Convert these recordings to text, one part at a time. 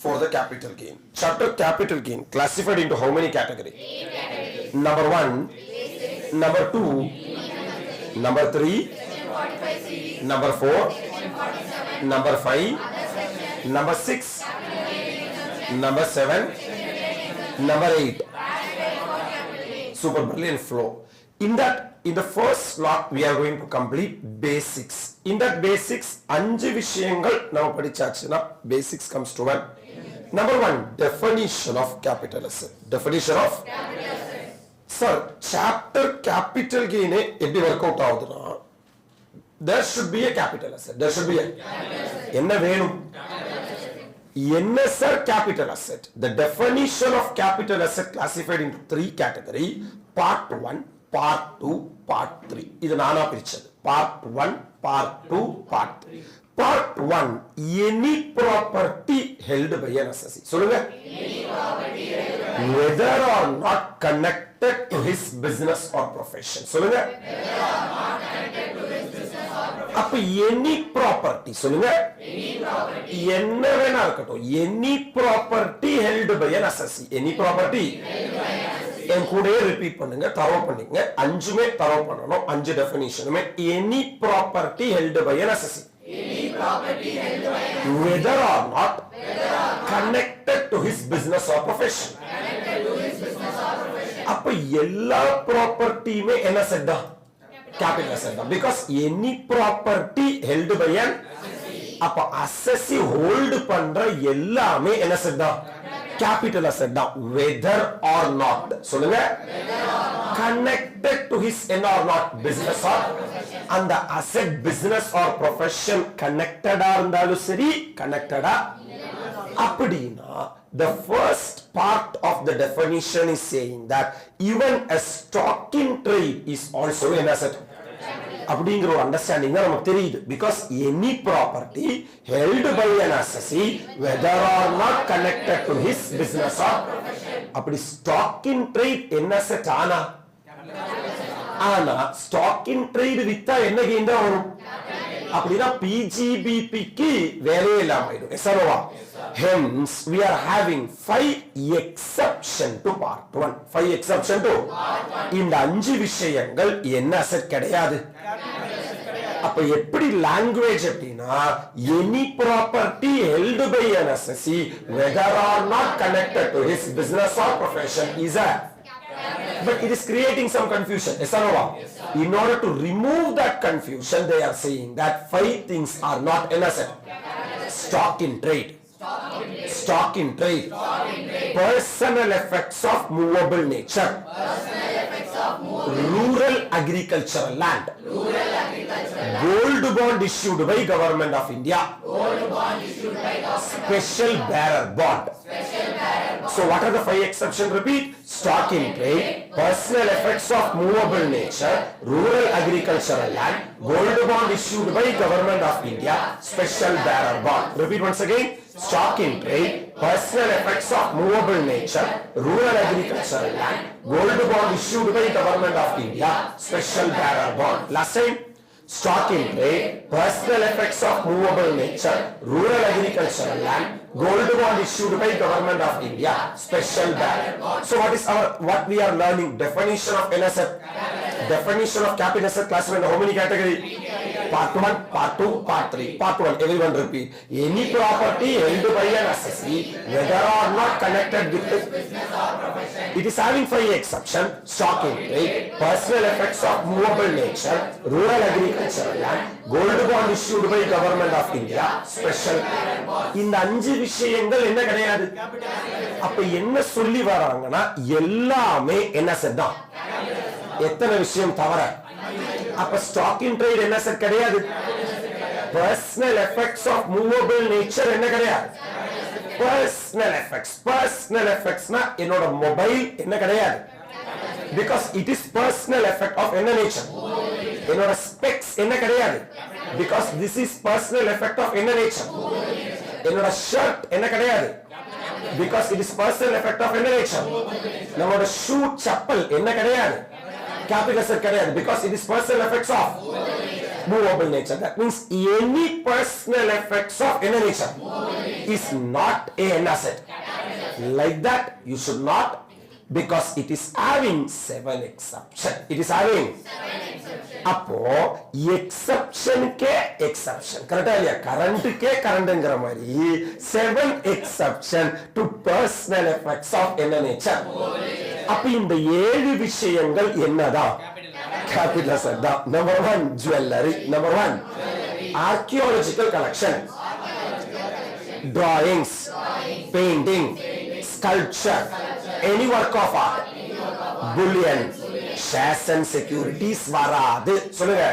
for the capital gain. Chapter capital gain classified into how many categories? Number 1, number 2, number 3, number 4, number 5, number 6, number 7, number 8. Super brilliant flow. In the first block we are going to complete basics. In that basics, 5 vishayangal now padichachina basics comes to one. Number 1, definition of capital asset. Definition of capital asset. Sir, chapter capital gain eppadi work out avuduna? There should be a capital asset. There should be a capital asset. Enna venum? Enna sir capital asset. The definition of capital asset classified into 3 categories. Part 1, Part 2, Part 3. This is Nana picture. Part 1, Part 2, Part 3. Part 1, any property held by an assessee. Solunga? Whether or not connected to his business or profession. Solunga? Whether or not connected to his business or profession. Appa any property. Solunga? Any property. Enna vena irukattum. Any property held by an assessee. Any property held by an assessee. என் கூடயே repeat பண்ணுங்க, தரோ பண்ணீங்க. 5மே தரோ பண்ணனும். 5 டெஃபினிஷனுமே any property held by an assessee. Any property held by an assessee. Whether or not connected to his business or profession. Connected to his business or profession. அப்ப எல்லா ப்ராப்பர்ட்டியுமே என்ன set தான்? கேபிட்டல் அசெட் தான். Because any property held by an assessee. அப்ப assessee hold பண்ற எல்லாமே என்ன set தான்? Capital asset down, whether or not. சொல்லுங்க. Connected to his or not business or profession. And the asset business or profession connected இருந்தாலும் சரி, connected அப்படினா the first part of the definition is saying that even a stock in trade is also an asset. அப்படிங்கிற ஒரு understanding தான் நமக்கு தெரியுது. Because any property held by an assessee whether or not connected to his business or profession. அப்படி stock in trade என்ன asset ஆனா stock in trade வித்தா என்ன கெயின் தான் வரும்? அப்படினா பிஜிபிபிக்கு வேலையே இல்லாம ஆயிடும். எஸ்ஆர்ஓவா? Hence we are having 5 exception to part 1. 5 exception to இந்த 5 விஷயங்கள் என்ன அசெட் கிடையாது. அப்ப எப்படி லாங்குவேஜ் அப்படினா any property held by an assessee whether or not connected to his business or profession is a, but it is creating some confusion. Yes or no? In order to remove that confusion, they are saying that 5 things are not an asset. Stock in trade. Stock in trade. Personal effects of movable nature. Rural agricultural land. Gold bond issued by Government of India. Special bearer bond. So what are the 5 exceptions? Repeat. Stock in trade, personal effects of movable nature, rural agricultural land, gold bond issued by Government of India, special bearer bond. Repeat once again. Stock in trade, personal effects of movable nature, rural agricultural land, gold bond issued by Government of India, special bearer bond. Last time. Stock in trade, personal effects of movable nature, rural agricultural land, gold bond issued by Government of India, special bearer bond. So what we are learning? Definition of an asset. Definition of capital asset classified into how many categories? Part 1, Part 2, Part 3. Part 1, everyone repeat. Any property held by an assessee, whether or not connected with his business or profession. It is having 5 exceptions. Stock in trade, personal effects of movable nature, rural agricultural land, gold bond issued by Government of India, special bearer bond. இந்த 5 விஷயங்கள் என்ன கிடையாது. அப்ப என்ன சொல்லி வராங்கன்னா எல்லாமே என்ன செட் தான். எத்தனை விஷயம் தவிர அப்ப ஸ்டாக் இன் ட்ரேட் என்ன செட் கிடையாது. Personal effects of movable nature என்ன கிடையாது. பர்சனல் எஃபெக்ட்ஸ்னா என்னோட மொபைல் என்ன கிடையாது. Because it is personal effect of என்ன நேச்சர். என்னோட ஸ்பெக்ஸ் என்ன கிடையாது. Because this is personal effect of என்ன நேச்சர். என்னோட ஷர்ட் என்ன கிடையாது. Because it is personal effect of என்ன நேச்சர். நம்மளோட ஷூ செப்பல் என்ன கிடையாது. Capital asset கிடையாது. Because it is personal effects of. movable nature. That means any personal effects of any nature is not an asset. Like that, you should not, because it is having 7 exception. It is having அப்போ எக்ஸெப்ஷனுக்கே exception கரெக்டா இல்லையா? கரண்ட்டுக்கே கரண்ட்ங்கிற மாதிரி 7 exception to personal effects of என்ன nature. அப்ப இந்த 7 விஷயங்கள் என்னதான்? கேபிட்டல் அசெட் தான். Number 1 jewellery, number 1 archaeological collection, drawings, painting, sculpture, any work of art, bullion, shares and securities வராது. சொல்லுங்க.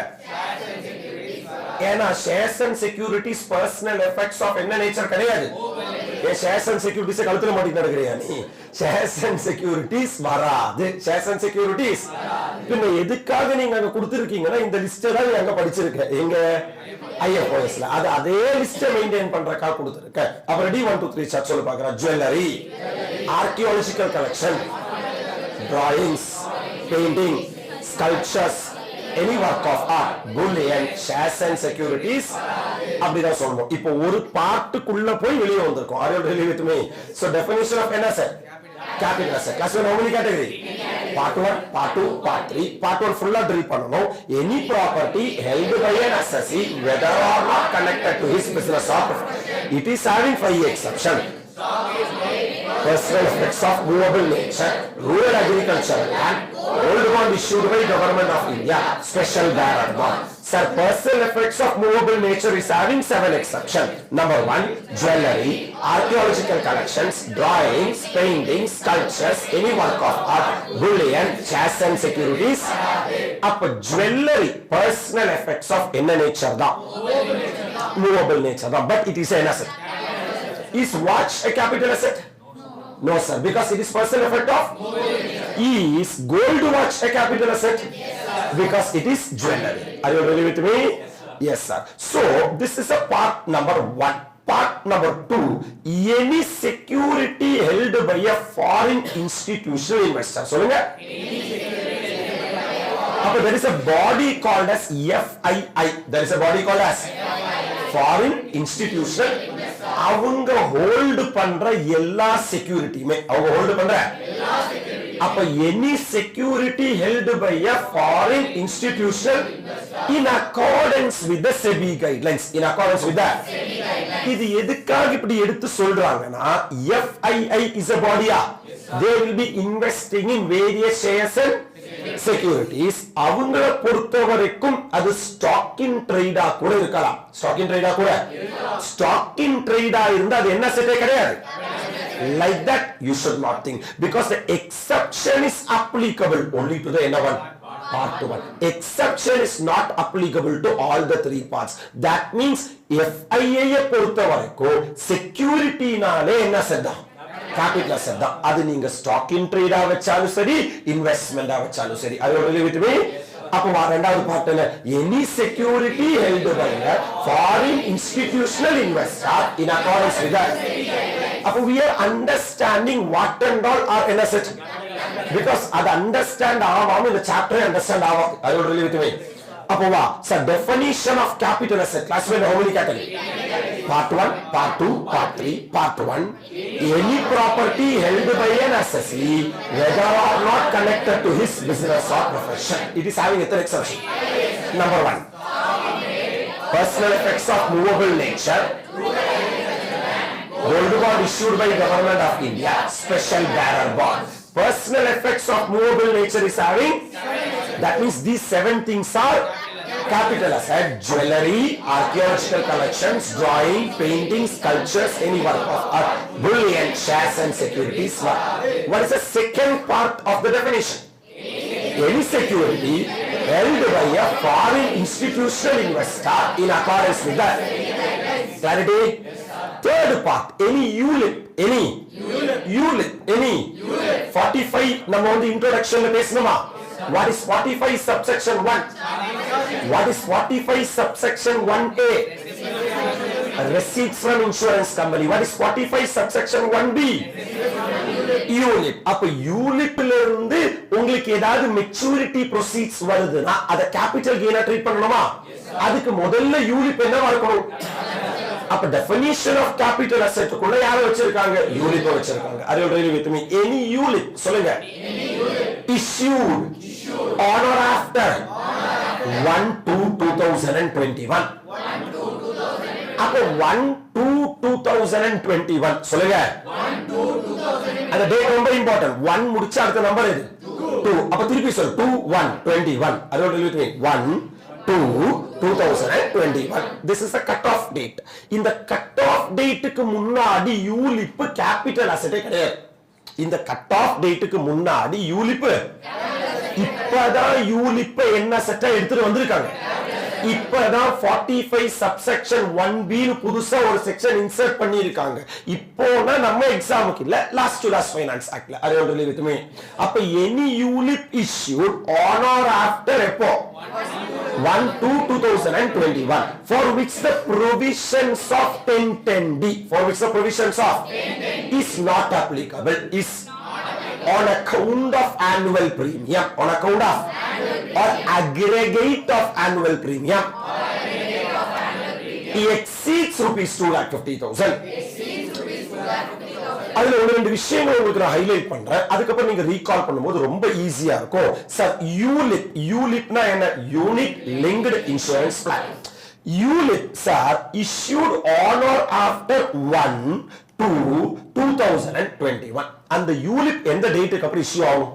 ஏன்னா shares and securities personal effects of என்ன நேச்சர் கிடையாது. shares and securities கழுத்துல மாட்டிட்டு நடக்கறியா நீ? shares and securities வராது. shares and securities பின்ன எதுக்காக நீங்க அங்க கொடுத்திருக்கீங்கன்னா இந்த லிஸ்ட் தான் நீங்க அங்க படிச்சிருக்க. எங்க ஐஎஃப்ஓஎஸ்ல அது அதே லிஸ்ட் மெயின்டைன் பண்றதுக்காக கொடுத்திருக்க. அப்ப ரெடி 1 2 3 சார்ட் சொல்லு பார்க்கறேன். Jewellery, archaeological collection, drawings, painting, sculptures, any work of art, bullion, shares and securities அப்படிதான் சொல்லணும். இப்போ ஒரு பார்ட்டுக்குள்ள போய் வெளியே வந்திருக்கோம். Are you really with me? So definition of an asset, capital asset. Class 1 how many category? Part 1, part 2, part 3. Part 1 full drill பண்ணனும். Any property held by an assessee whether or not connected to his business or profession. It is having 5 exception. Personal effects of movable nature, rural agriculture land, old bond issued by government of India, special bearer bond. Sir, personal effects of movable nature is having 7 exceptions. Number 1, jewelry, archaeological collections, drawings, paintings, sculptures, any work of art, bullion, shares and securities. Up jewelry, personal effects of என்ன nature தான்? Movable nature தான். But it is an asset. Is watch a capital asset? No sir, because it is personal effect of. Is gold watch a capital asset? Because it is jewelry. Are you really with me? Yes sir. So this is a part number 1. Part number 2, any security held by a foreign institutional investor. சொல்லுங்க. There is a body called as FII. There is a body called as foreign institutional. அவங்க hold பண்ற எல்லா செக்யூரிட்டியுமே அவங்க hold பண்ற அப்ப any security held by a foreign institution in accordance with the SEBI guidelines. In accordance with that. இது எதுக்காக இப்படி எடுத்து சொல்றாங்கன்னா FII is a body. They will be investing in various shares and securities. அவங்கள பொறுத்த வரைக்கும் அது ஸ்டாக் இன் ட்ரேடா கூட இருக்கலாம். ஸ்டாக் இன் ட்ரேடா கூட ஸ்டாக் இன் ட்ரேடா இருந்தா அது என்ன செட்டே கிடையாது. Like that you should not think, because the exception is applicable only to the one part 1. Exception is not applicable to all the 3 parts. That means FII பொறுத்த வரைக்கும் செக்யூரிட்டினாலே என்ன செட்டா capital asset தான். அது நீங்க ஸ்டாக் இன் ட்ரேடா வச்சாலும் சரி இன்வெஸ்ட்மெண்டா வச்சாலும் சரி. அது really with me? அப்ப ரெண்டாவது பார்ட்ல any security held by a foreign institutional investor in accordance with that. அப்ப we are understanding what and all are an asset, because அது understand ஆவாம இந்த chapter understand ஆவாம். அது really with me? அப்ப sir, definition of capital asset. Class 1 how many category? Part 1, Part 2, Part 3. Part 1, any property held by an assessee whether or not connected to his business or profession. It is having a exception. Number 1, personal effects of movable nature, gold bond issued by government of India, special bearer bond. Personal effects of movable nature is having, that means these 7 things are capital asset: jewelry, archaeological collections, drawing, painting, sculptures, any work of art, bullion, shares and securities. What is the second part of the definition? Any security held by a foreign institutional investor in accordance with that. Clarity? Third part, any ULIP, any 45 நம்ம வந்து introductionல பேசணுமா? What is 45 subsection 1? What is 45 subsection 1A? Receipts from insurance company. What is 45 subsection 1B? ULIP. அப்ப ULIPல இருந்து உங்களுக்கு ஏதாவது maturity ப்ரோசீட்ஸ் வருதுன்னா அத capital கெயினா treat பண்ணணுமா? அதுக்கு முதல்ல ULIP என்னவா இருக்கணும்? அப்ப definition of capital asset குள்ள யாரை வச்சிருக்காங்க? ULIP வச்சிருக்காங்க. Are you ready with me? Any ULIP சொல்லுங்க. Issued on or after 1/2/2021. அப்ப 1/2/2021 சொல்லுங்க. அந்த டேட் ரொம்ப இம்பார்ட்டன்ட். 1 முடிச்ச அடுத்த நம்பர் எது? 2. அப்ப திருப்பி சொல்லு. 2/1/21. Are you ready with me? 1/2/2021. This is the cut off date. இந்த cut off dateக்கு முன்னாடி ULIP capital asset கிடையாது. இந்த cut off dateக்கு முன்னாடி ULIP இப்பதான் ULIP என்ன செட்டா எடுத்துட்டு வந்திருக்காங்க. இப்பதான் 45 subsection 1B னு புதுசா ஒரு செக்ஷன் இன்சர்ட் பண்ணி இருக்காங்க. இப்போனா நம்ம எக்ஸாமுக்கு இல்ல, லாஸ்ட் டு லாஸ்ட் ஃபைனான்ஸ் ஆக்ட்ல. Are you ready with me? அப்ப any ULIP issued on or after எப்போ? 1/2/2021 for which the provisions of 1010D is not applicable, is on account of annual premium, on account of or aggregate of annual premium exceeds rupees 2,50,000. அதுல ஒரு ரெண்டு விஷயங்கள் உங்களுக்கு நான் highlight பண்றேன். அதுக்கப்புறம் நீங்க ரீகால் பண்ணும்போது ரொம்ப ஈஸியா இருக்கும். சார் யூலிப்னா என்ன? Unit linked insurance plan. ULIP sir issued on or after 1/2/2021. அந்த யூலிப் எந்த டேட்டுக்கு அப்புறம் இஷ்யூ ஆகும்?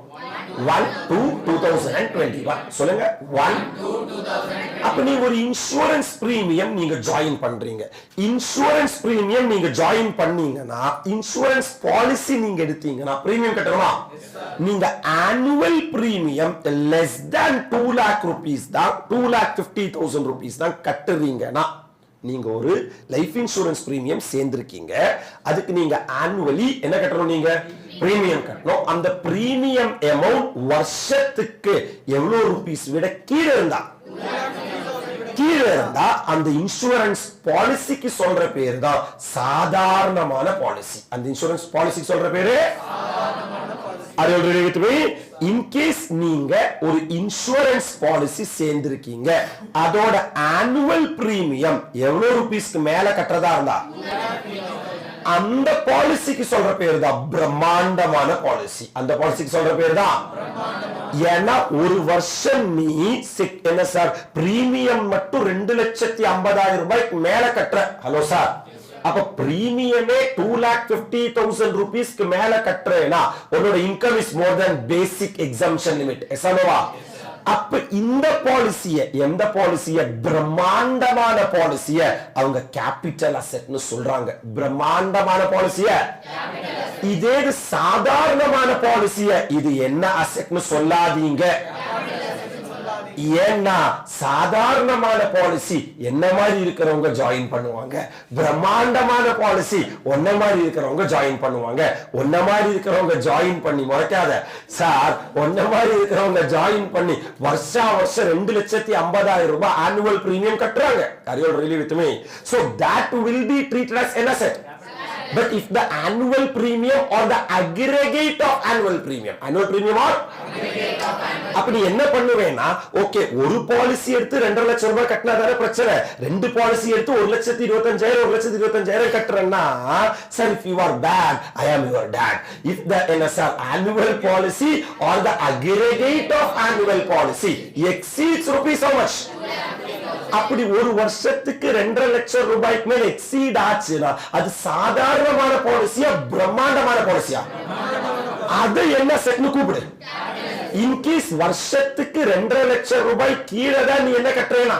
1/2/2021. சொல்லுங்க. 1/2/2021. அப்ப நீங்க ஒரு இன்சூரன்ஸ் பிரீமியம் நீங்க ஜாயின் பண்றீங்க. இன்சூரன்ஸ் பிரீமியம் நீங்க ஜாயின் பண்ணீங்கன்னா, இன்சூரன்ஸ் பாலிசி நீங்க எடுத்தீங்கன்னா பிரீமியம் கட்டணுமா? நீங்க annual premium less than 2 lakh rupees தான், 2,50,000 rupees தான் கட்டுறீங்கன்னா நீங்க ஒரு லைஃப் இன்சூரன்ஸ் பிரீமியம் சேர்ந்திருக்கீங்க. அதுக்கு நீங்க ஆனுவலி என்ன கட்டணும்? நீங்க பிரீமியம் கட்டணும். அந்த பிரீமியம் அமௌண்ட் வருஷத்துக்கு எவ்வளவு ரூபீஸ் விட கீழே இருந்தா அந்த இன்சூரன்ஸ் பாலிசிக்கு சொல்ற பேரு தான் சாதாரணமான பாலிசி. அந்த இன்சூரன்ஸ் பாலிசிக்கு சொல்ற பேரு Are you ready with me? In case நீங்க ஒரு இன்சூரன்ஸ் பாலிசி சேர்ந்திருக்கீங்க, அதோட ஆனுவல் பிரீமியம் எவ்வளவு ரூபீஸ்க்கு மேல கட்டறதா இருந்தா அந்த பாலிசிக்கு சொல்ற பேரு தான் பிரம்மாண்டமான பாலிசி. அந்த பாலிசிக்கு சொல்ற பேரு தான். ஏன்னா ஒரு வருஷம் நீ என்ன சார் பிரீமியம் மட்டும் 2,50,000 ரூபாய்க்கு மேல கட்டுற. ஹலோ சார், அப்ப பிரீமியமே 2,50,000 ரூபீஸ்க்கு மேல கட்டுறேனா உன்னோட income is more than basic exemption limit. எஸ்ஆர்ஓவா? அப்ப இந்த பாலிசிய, எந்த பாலிசிய? பிரம்மாண்டமான பாலிசிய அவங்க கேபிட்டல் அசெட்னு சொல்றாங்க. பிரம்மாண்டமான பாலிசிய. இதே சாதாரணமான பாலிசிய இது என்ன அசெட்னு சொல்லாதீங்க. ஏன்னா சாதாரணமான பாலிசி என்ன மாதிரி இருக்கிறவங்க ஜாயின் பண்ணுவாங்க, பிரம்மாண்டமான பாலிசி ஒன்ன மாதிரி இருக்கிறவங்க ஜாயின் பண்ணுவாங்க. ஒன்ன மாதிரி இருக்கிறவங்க ஜாயின் பண்ணி முறைக்காத சார், ஒன்ன மாதிரி இருக்கிறவங்க ஜாயின் பண்ணி வருஷம் 2,50,000 ரூபாய் ஆனுவல் பிரீமியம் கட்டுறாங்க. Are you really with me? So that will be treated as an asset. But if the annual premium or the aggregate of annual premium or aggregate of annual, அப்ப நீ என்ன பண்ணுவேனா, okay ஒரு policy எடுத்து 2.5 லட்சம் ரூபாய் கட்டினா தானே பிரச்சனை. ரெண்டு பாலிசி எடுத்து 1,25,000 1,25,000 கட்டுறேன்னா, sir if you are bad, I am your dad. If the NSR annual policy or the aggregate of annual policy exceeds rupees how much? அப்படி ஒரு வருஷத்துக்கு 2.5 லட்சம் ரூபாய்க்கு மேல எக்ஸீட் ஆச்சுன்னா அது சாதாரணமான பாலிசியா பிரம்மாண்டமான பாலிசியா? அது என்ன செட்னு கூப்பிடு. இன்கேஸ் வருஷத்துக்கு 2.5 லட்சம் ரூபாய் கீழே தான் நீ என்ன கட்டுறேனா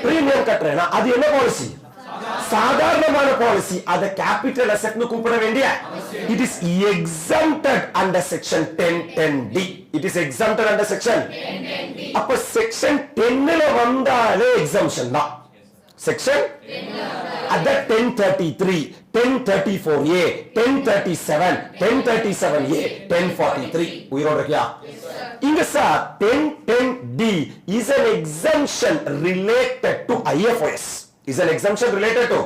பிரீமியம் கட்டுறேனா அது என்ன பாலிசி? சாதாரணமான பாலிசி. அத கேபிட்டல் அசெட்னு கூப்பிட வேண்டிய. It is exempted under section 1010D. It is exempted under section 1010D. அப்ப section 10 ல வந்தாலே exemption தான். section அத 1033, 1034A, 1037, 1037A, 1043 உயிரோட இருக்கியா? இங்க sir 1010D is an exemption related to IFRS. is an exemption related to?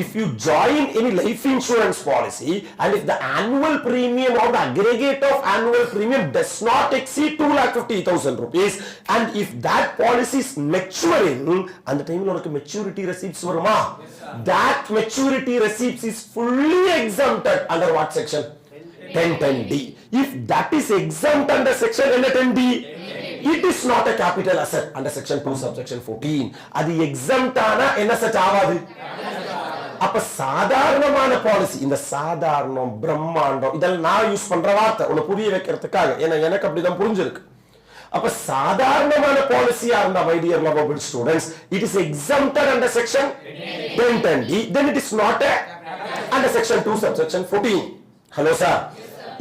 If you join any life insurance policy and if the annual premium or the aggregate of annual premium does not exceed 2,50,000 rupees and if that policy is maturing and the time you maturity receipts varuma, that maturity receipts is fully exempted under what section? 1010D. If that is exempt under section 1010D, it is not a capital asset under section 2 subsection 14. அது exempt ஆனா என்ன asset ஆகாது? அப்ப சாதாரணமான policy, இந்த சாதாரணம் பிரம்மாண்டம் இதெல்லாம் நான் யூஸ் பண்ற வார்த்தை உன்னை புரிய வைக்கிறதுக்காக, ஏன்னா எனக்கு அப்படிதான் புரிஞ்சிருக்கு. அப்ப சாதாரணமான பாலிசியா இருந்தா my dear lovable students, it is exempted under section 1010D, then it is not a under section 2 subsection 14. Hello sir.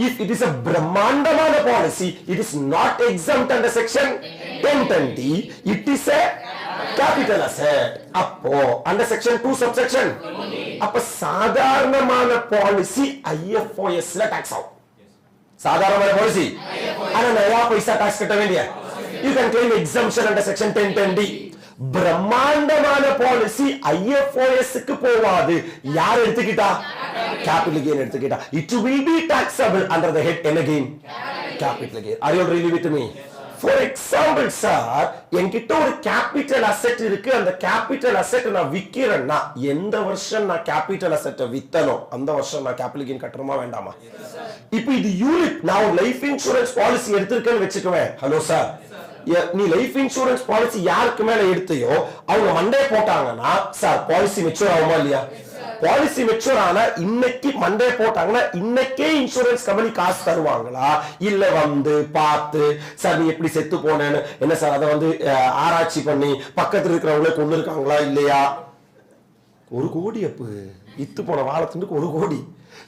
If it is a brahmandamana policy, it is not exempt under section 1010D, it is a capital asset. அப்போ under section 2 subsection அப்ப சாதாரணமான policy IFOS ல tax ஆகும். சாதாரணமான policy ஆனா நயா பைசா tax கட்ட வேண்டிய, you can claim exemption under section 1010D. பிரம்மாண்டமான பாலிசி IFOS க்கு போவாது. யார் எடுத்துக்கிட்டா? capital gain எடுத்துக்கிட்டா. It will be taxable under the head and again capital gain. Are you really with me? For example sir, என்கிட்ட ஒரு capital asset இருக்கு, அந்த capital asset நான் விக்கிறேன்னா எந்த வருஷம் நான் capital asset வித்தனோ அந்த வருஷம் நான் capital gain கட்டணுமா வேண்டாமா? இப்போ இது யூனிட், நான் லைஃப் இன்சூரன்ஸ் பாலிசி எடுத்திருக்கேன்னு வெச்சுக்குவேன். ஹலோ சார், நீ லைஃப் இன்சூரன்ஸ் பாலிசி யாருக்கு மேல எடுத்தையோ அவங்க மண்டே போட்டாங்கன்னா சார் பாலிசி மெச்சூர் ஆகுமா இல்லையா? பாலிசி மெச்சூர் ஆனா இன்னைக்கு மண்டே போட்டாங்கன்னா இன்னைக்கே இன்சூரன்ஸ் கம்பெனி காசு தருவாங்களா இல்ல வந்து பார்த்து சார் நீ எப்படி செத்து போனேன்னு என்ன சார் அதை வந்து ஆராய்ச்சி பண்ணி பக்கத்துல இருக்கிறவங்களே கொண்டு இருக்காங்களா இல்லையா? 1 கோடி அப்பு இத்து போன வாழத்துக்கு 1 கோடி.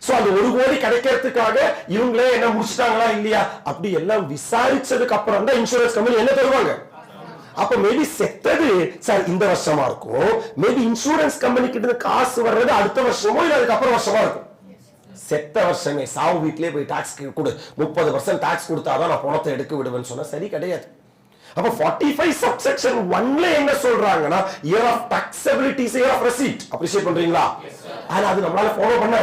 சோ அந்த 1 கோடி கிடைக்கிறதுக்காக இவங்களே என்ன முடிச்சிட்டாங்களா இல்லையா அப்படி எல்லாம் விசாரிச்சதுக்கு அப்புறம் தான் இன்சூரன்ஸ் கம்பெனி என்ன தருவாங்க. அப்ப மேபி செத்தது சார் இந்த வருஷமா இருக்கும், மேபி இன்சூரன்ஸ் கம்பெனி கிட்ட காசு வர்றது அடுத்த வருஷமோ இல்ல அதுக்கு அப்புறம் வருஷமா இருக்கும். செத்த வருஷமே சாவு வீட்லயே போய் டாக்ஸ் கொடு 30% டாக்ஸ் கொடுத்தாதான் நான் பணத்தை எடுக்க விடுவேன்னு சொன்னா சரி கிடையாது. அப்ப 45 subsection 1ல என்ன சொல்றாங்கன்னா year of taxability is year of receipt. Appreciate பண்றீங்களா? ஆனா அது நம்மளால ஃபாலோ பண்ண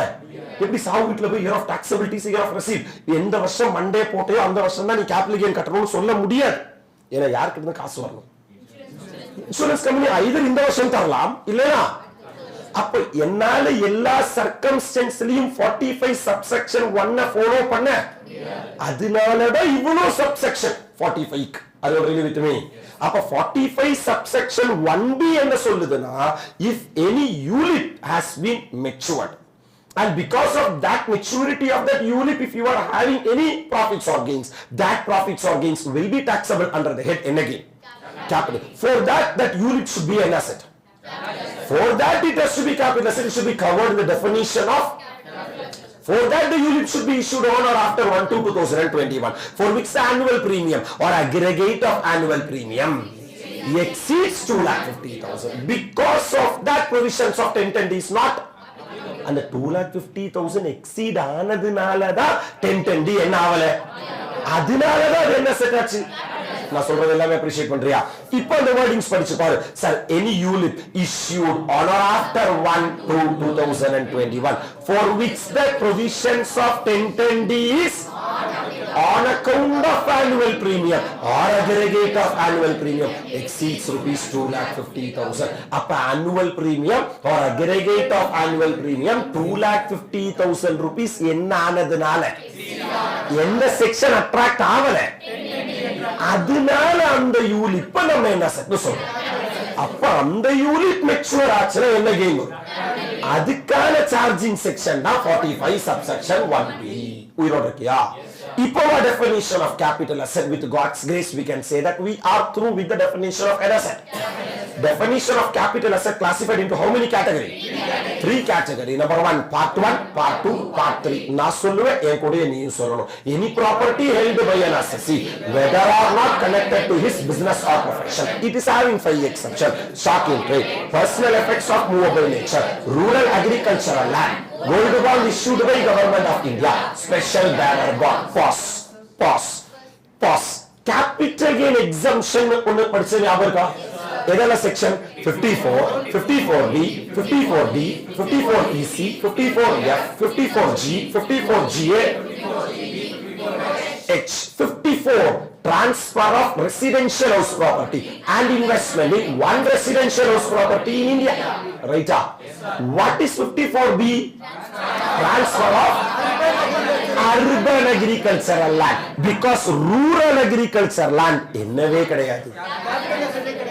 எப்படி? சாவு வீட்ல போய் year of taxability is year of receipt எந்த வருஷம் மண்டே போட்டையோ அந்த வருஷம் தான் நீ கேபிட்டல் கெயின் கட்டணும்னு சொல்ல முடியாது. ஏன்னா யாருக்கு இருந்து காசு வரணும்? இன்சூரன்ஸ் கம்பெனி ஐதர் இந்த வருஷம் தரலாம் இல்லையா? அப்ப என்னால எல்லா சர்க்கம்ஸ்டன்ஸ்லயும் 45 subsection 1 ஃபாலோ பண்ண, அதனாலதான் இவ்வளவு சப்செக்ஷன் 45. அது really with me. அப்ப 45 subsection 1B என்ன சொல்லுதுன்னா if any unit has been matured and because of that maturity of that unit if you are having any profits or gains, that profits or gains will be taxable under the head and again capital. For that unit should be an asset. For that it has to be capital asset, it should be covered in the definition of. For that the unit should be issued on or after 1/2/2021 for which the annual premium or aggregate of annual premium exceeds 2,50,000. Because of that provisions of 1010D is not, and the 2,50,000 exceed ஆனதுனாலதான் 1010D என்ன ஆவல, அதனாலதான் அது என்ன set ஆச்சு. நான் சொல்றது எல்லாமே appreciate பண்றியா? இப்போ அந்த வேர்டிங்ஸ் படிச்சு பாரு sir. any unit issued on or after 1/2/2021 for which the provisions of 1010D is on account of annual premium or aggregate of annual premium exceeds rupees 2,50,000. அப்ப annual premium or aggregate of annual premium 2,50,000 rupees என்ன ஆனதுனால எந்த section attract ஆவல, அதனால அந்த unit இப்ப நம்ம என்ன சொல்றோம். அப்ப அந்த யூனிட் மெச்சூர் ஆச்சுன்னா என்ன கெயின் வரும்? அதுக்கான சார்ஜிங் செக்ஷன் தான் 45 subsection 1B. உயிரோட இருக்கியா? இப்போ definition of capital asset with God's grace we can say that we are through with the definition of an asset. Definition of capital asset classified into how many category? 3 category. Number 1 part 1, part 2, part 3. நான் சொல்லுவேன், என் கூட நீயும் சொல்லணும். Any property held by an assessee whether or not connected to his business or profession, it is having 5 exceptions. Stock in trade, personal effects of movable nature, rural agricultural land, gold bond issued by government of India, special bearer bond. Pause. Capital gain exemption ஒன்னு படிச்சது ஞாபகம் இருக்கா? எதெல்லாம் section 54, 54B, 54D, 54EC, 54F, 54G, 54GA, H. 54 transfer of residential house property and investment in one residential house property in India. Right? What is 54B? Transfer of urban agricultural land, because rural agricultural land என்னவே கிடையாது.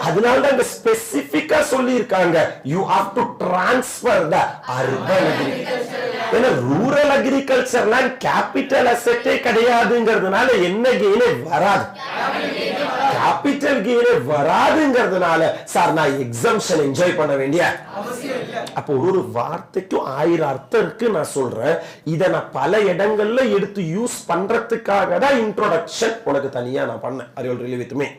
அதனால தான் இந்த ஸ்பெசிபிக்கா சொல்லி இருக்காங்க, you have to transfer the urban agriculture. ஏன்னா rural agriculture land capital அசெட்டே கிடையாதுங்கிறதுனால என்ன கெயினே வராது. கேபிட்டல் கெயினே வராதுங்கிறதுனால சார் நான் எக்ஸம்ஷன் என்ஜாய் பண்ண வேண்டிய அப்போ ஒரு வார்த்தைக்கும் 1000 அர்த்தம் இருக்கு. நான் சொல்றேன், இதை நான் பல இடங்கள்ல எடுத்து யூஸ் பண்றதுக்காக தான் இன்ட்ரோடக்ஷன் உனக்கு தனியா நான் பண்ணேன். Are you really with me?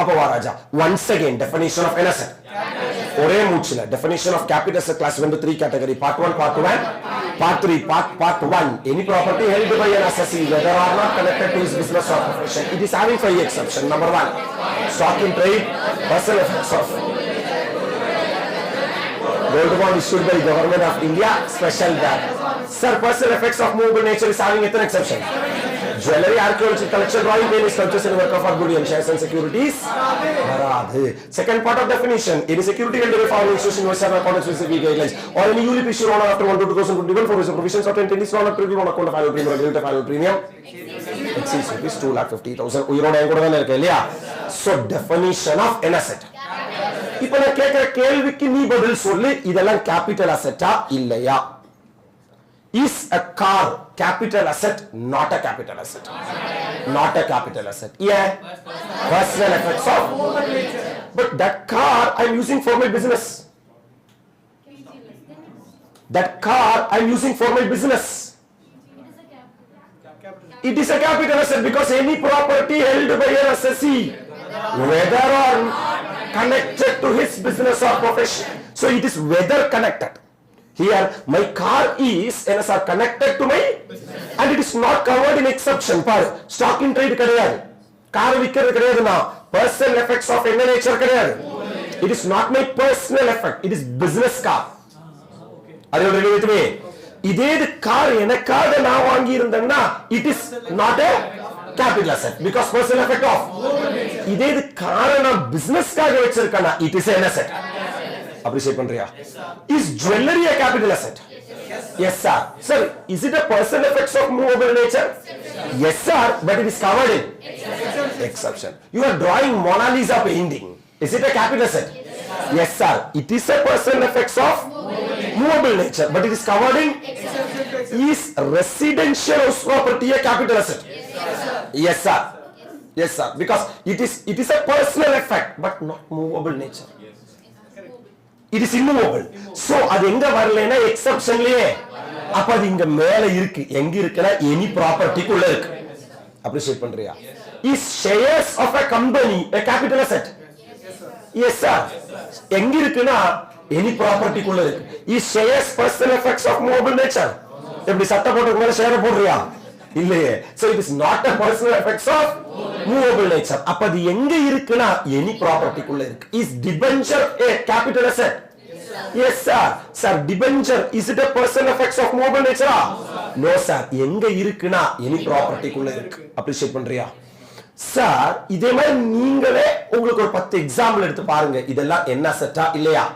அப்போ வாராஜா once again definition of asset. ஒரே மூச்சுல definition of capital asset class into 3 category. Part 1, part 2 and part 3. Part 1, any property held by an assessee whether or not connected to his business or profession. It is having 5 exceptions. Number 1, stock in trade, personal effects of gold bond issued by government of India, special that. Sir, personal effects of movable nature is having an exception. Jewelry, archaeology, collection, drawing, painting, sculptures, and work of art, bullion, shares and securities. Second part of definition, any security held by foreign institution in Western accordance with the guidelines or any ULIP issued on after 1 to 2021 for which the provisions of 10 is not applicable on account of annual premium or related annual premium exceeds rupees 2,50,000. உயிரோட கூட தான் இருக்கு இல்லையா? So definition of an asset. இப்போ நான் கேக்குற கேள்விக்கு நீ பதில் சொல்லு, இதெல்லாம் கேபிட்டல் அசெட்டா இல்லையா? Is a car capital asset? Not a capital asset. Not a capital asset. Yeah. Personal effects of. But that car I'm using for my business. That car I'm using for my business. It is a capital asset because any property held by an assessee, whether or connected to his business or profession. So it is whether connected. Here my car is NSR connected to my and it is not covered in exception. Par stock in trade கிடையாது, car விக்கிறது கிடையாதுனா personal effects of என்ன nature கிடையாது. It is not my personal effect, it is business car. Are you ready with me? இதே car எனக்காக நான் வாங்கி இருந்தேன்னா it is not a capital asset because personal effect of. இதே காரை நான் பிசினஸ்க்காக வச்சிருக்கேனா it is an asset. Appreciate பண்றியா? Is jewelry a capital asset? Yes sir. Sir, is it a personal effects of movable nature? Yes sir, but it is covered in exception. You are drawing Mona Lisa painting. Is it a capital asset? Yes sir, it is a personal effects of movable nature, but it is covered in exception. Is residential house property a capital asset? Yes sir. Yes sir, because it is a personal effect but not movable nature. It is immovable. So அது எங்க வரலனா எக்ஸெப்ஷன்லயே. அப்ப அது இங்க மேல இருக்கு. எங்க இருக்குனா any property குள்ள இருக்கு. அப்ரிஷியேட் பண்றியா? Is shares of a company a capital asset? Yes sir. எங்க இருக்குனா any property குள்ள இருக்கு. Is shares personal effects of movable nature? எப்படி சட்டை போட்டுக்கு மேல ஷேர் போடுறியா? இல்லையே. So it is not a personal effects of movable nature. அப்ப அது எங்க இருக்குனா any property குள்ள இருக்கு. Is debenture a capital asset? Yes sir. Sir, debenture is it a personal effects of movable nature? No sir. எங்க இருக்குனா any property குள்ள இருக்கு. அப்ரிஷியேட் பண்றியா? சார், இதே மாதிரி நீங்களே உங்களுக்கு ஒரு 10 எக்ஸாம்பிள் எடுத்து பாருங்க. இதெல்லாம் என்ன அசெட்டா இல்லையா?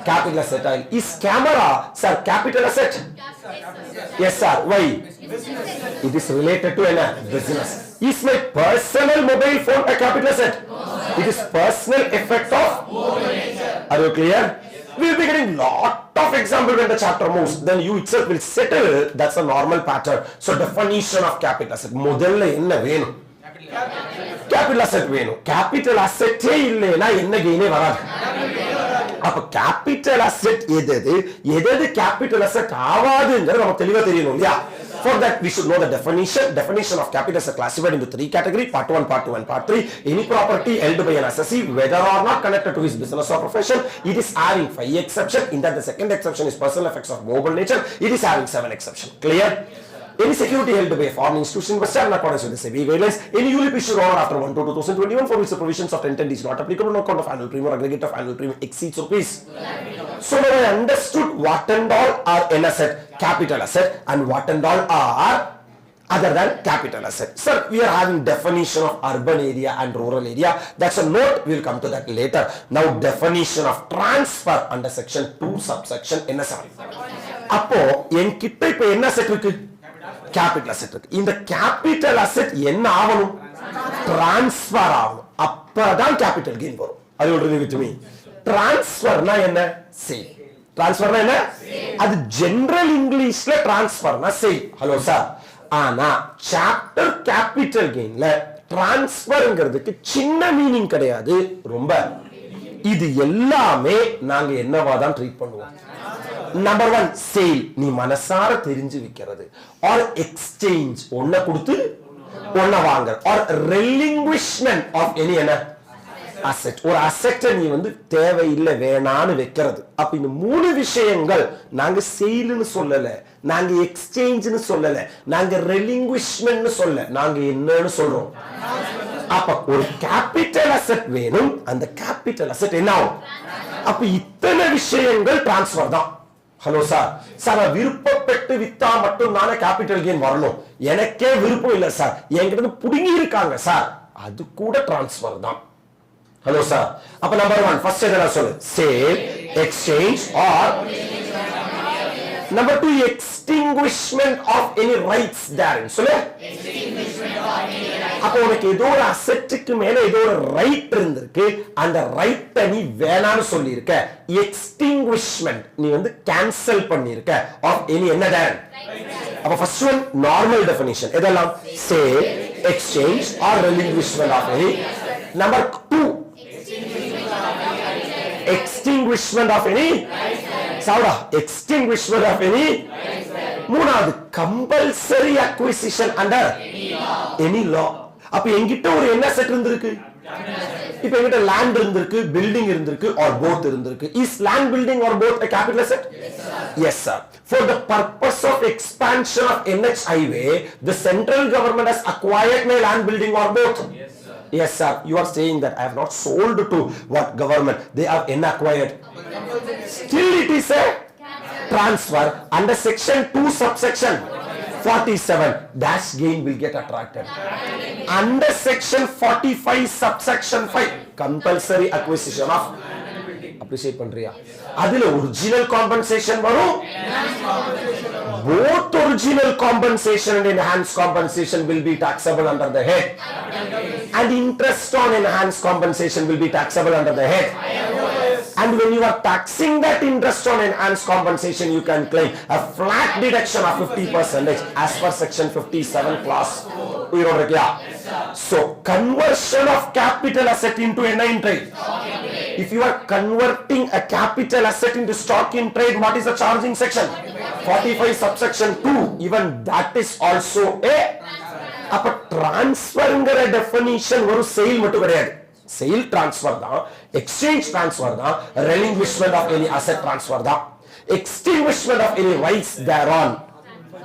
Capital asset. Is camera sir capital asset? Yes sir. Why? It is related to a business. Is my personal mobile phone a capital asset? It is personal effect of movable nature. Are you clear? We will be getting lot of example when the chapter moves. Then you itself will settle. That's a normal pattern. So definition of capital asset. முதல்ல என்ன வேணும்? Capital asset வேணும். Capital asset இல்லைனா என்ன கெயினே வராது. அப்ப capital asset எது capital asset ஆவாதுங்கிறது நமக்கு தெளிவா தெரியணும் இல்லையா? For that we should know the definition of capital asset classified into 3 categories. Part 1, part 2 and part 3. Any property held by an assessee whether or not connected to his business or profession, it is having 5 exceptions. In that the second exception is personal effects of movable nature. It is having 7 exceptions. Clear? Any security held by a foreign institution must stand in accordance with the SEBI guidelines. Any ULIP issued on or after 1/2/2021 for which the provisions of 1010 is not applicable on account of annual premium or aggregate of annual premium exceeds rupees. So now I understood what and all are an asset, capital asset, and what and all are other than capital asset. Sir, we are having definition of urban area and rural area. That's a note. We will come to that later. Now definition of transfer under section 2 subsection என்ன sir? அப்போ என்கிட்ட இப்ப என்ன asset இருக்கு? Capital asset இருக்கு. இந்த capital asset என்ன ஆகணும்? டிரான்ஸ்ஃபர் ஆகணும். அப்பதான் கேபிட்டல் கெயின் வரும். அது சொல்றது வித் மீ. டிரான்ஸ்ஃபர்னா என்ன? சேல். டிரான்ஸ்ஃபர்னா என்ன? அது ஜெனரல் இங்கிலீஷ்ல டிரான்ஸ்ஃபர்னா சேல். Hello sir. ஆனா சாப்டர் கேபிட்டல் கெயின்ல டிரான்ஸ்ஃபர்ங்கிறதுக்கு சின்ன மீனிங் கிடையாது, ரொம்ப. இது எல்லாமே நாங்க என்னவா தான் ட்ரீட் பண்ணுவோம். நம்பர் 1 சேல், நீ மனசார தெரிஞ்சு விக்கிறது. ஆர் எக்ஸ்சேஞ்ச், ஒன்ன கொடுத்து ஒன்ன வாங்குற. ஆர் ரெலிங்குவிஷ்மென்ட் ஆஃப் எனி என்ன அசெட், ஒரு அசெட்டை நீ வந்து தேவையில்லை வேணான்னு வைக்கிறது. அப்ப இந்த 3 விஷயங்கள் நாங்க சேல்னு சொல்லல, நாங்க எக்ஸ்சேஞ்ச்னு சொல்லல, நாங்க ரெலிங்குவிஷ்மென்ட்னு சொல்ல, நாங்க என்னன்னு சொல்றோம். அப்ப ஒரு கேபிட்டல் அசெட் வேணும், அந்த கேபிட்டல் அசெட் என்ன ஆகும்? அப்ப இத்தனை விஷயங்கள் டிரான்ஸ்ஃபர் தான். Hello sir. சார் விருப்பப்பட்டு வித்தா மட்டும் நானே கேபிட்டல் கெயின் வரணும், எனக்கே விருப்பம் இல்லை சார், என்கிட்ட புடுங்கி இருக்காங்க சார், அது கூட டிரான்ஸ்ஃபர் தான். Hello sir. அப்ப நம்பர் 1 ஃபர்ஸ்ட் என்ன சொல்லு? Sale, exchange or number 2 extinguishment of any rights there. சொல்லு. அப்ப உனக்கு ஏதோ ஒரு அசெட்டுக்கு மேல ஏதோ ஒரு ரைட் இருந்திருக்கு, அந்த ரைட்டை நீ வேணான்னு சொல்லி இருக்க. எக்ஸ்டிங்குவிஷ்மென்ட், நீ வந்து கேன்சல் பண்ணிருக்க ஆஃப் எனி என்ன தேர். அப்ப ஃபர்ஸ்ட் ஒன் நார்மல் டெஃபினிஷன் எதெல்லாம்? Sale, exchange or relinquishment of any. Number 2 extinguishment of any சாவுடா extinguishment of any. மூணாவது compulsory acquisition under any law. அப்ப என்கிட்ட ஒரு என்ன செட் இருந்திருக்கு? இப்ப என்கிட்ட லேண்ட் இருந்திருக்கு, பில்டிங் இருந்திருக்கு, or both இருந்திருக்கு. Is land, building or both a capital asset? Yes sir. For the purpose of expansion of NH highway, the central government has acquired my land, building or both. Yes sir, you are saying that I have not sold to what government, they have acquired. Still it is a transfer under section 2 subsection 47. Dash gain will get attracted. Under section 45 subsection 5 compulsory acquisition of. Appreciate பண்றியா? அதுல original compensation வரும். Both original compensation and enhanced compensation will be taxable under the head. And interest on enhanced compensation will be taxable under the head. And when you are taxing that interest on enhanced compensation, you can claim a flat deduction of 50% as per section 57 clause. So conversion of capital asset into a in trade. If you are converting a capital asset into stock in trade, what is the charging section? 45 subsection 2. Even that is also a. அப்ப டிரான்ஸ்ஃபர்ங்கற definition ஒரு sale மட்டும் கிடையாது. Sale transfer தான், exchange transfer தான், relinquishment of any asset transfer தான், extinguishment of any rights there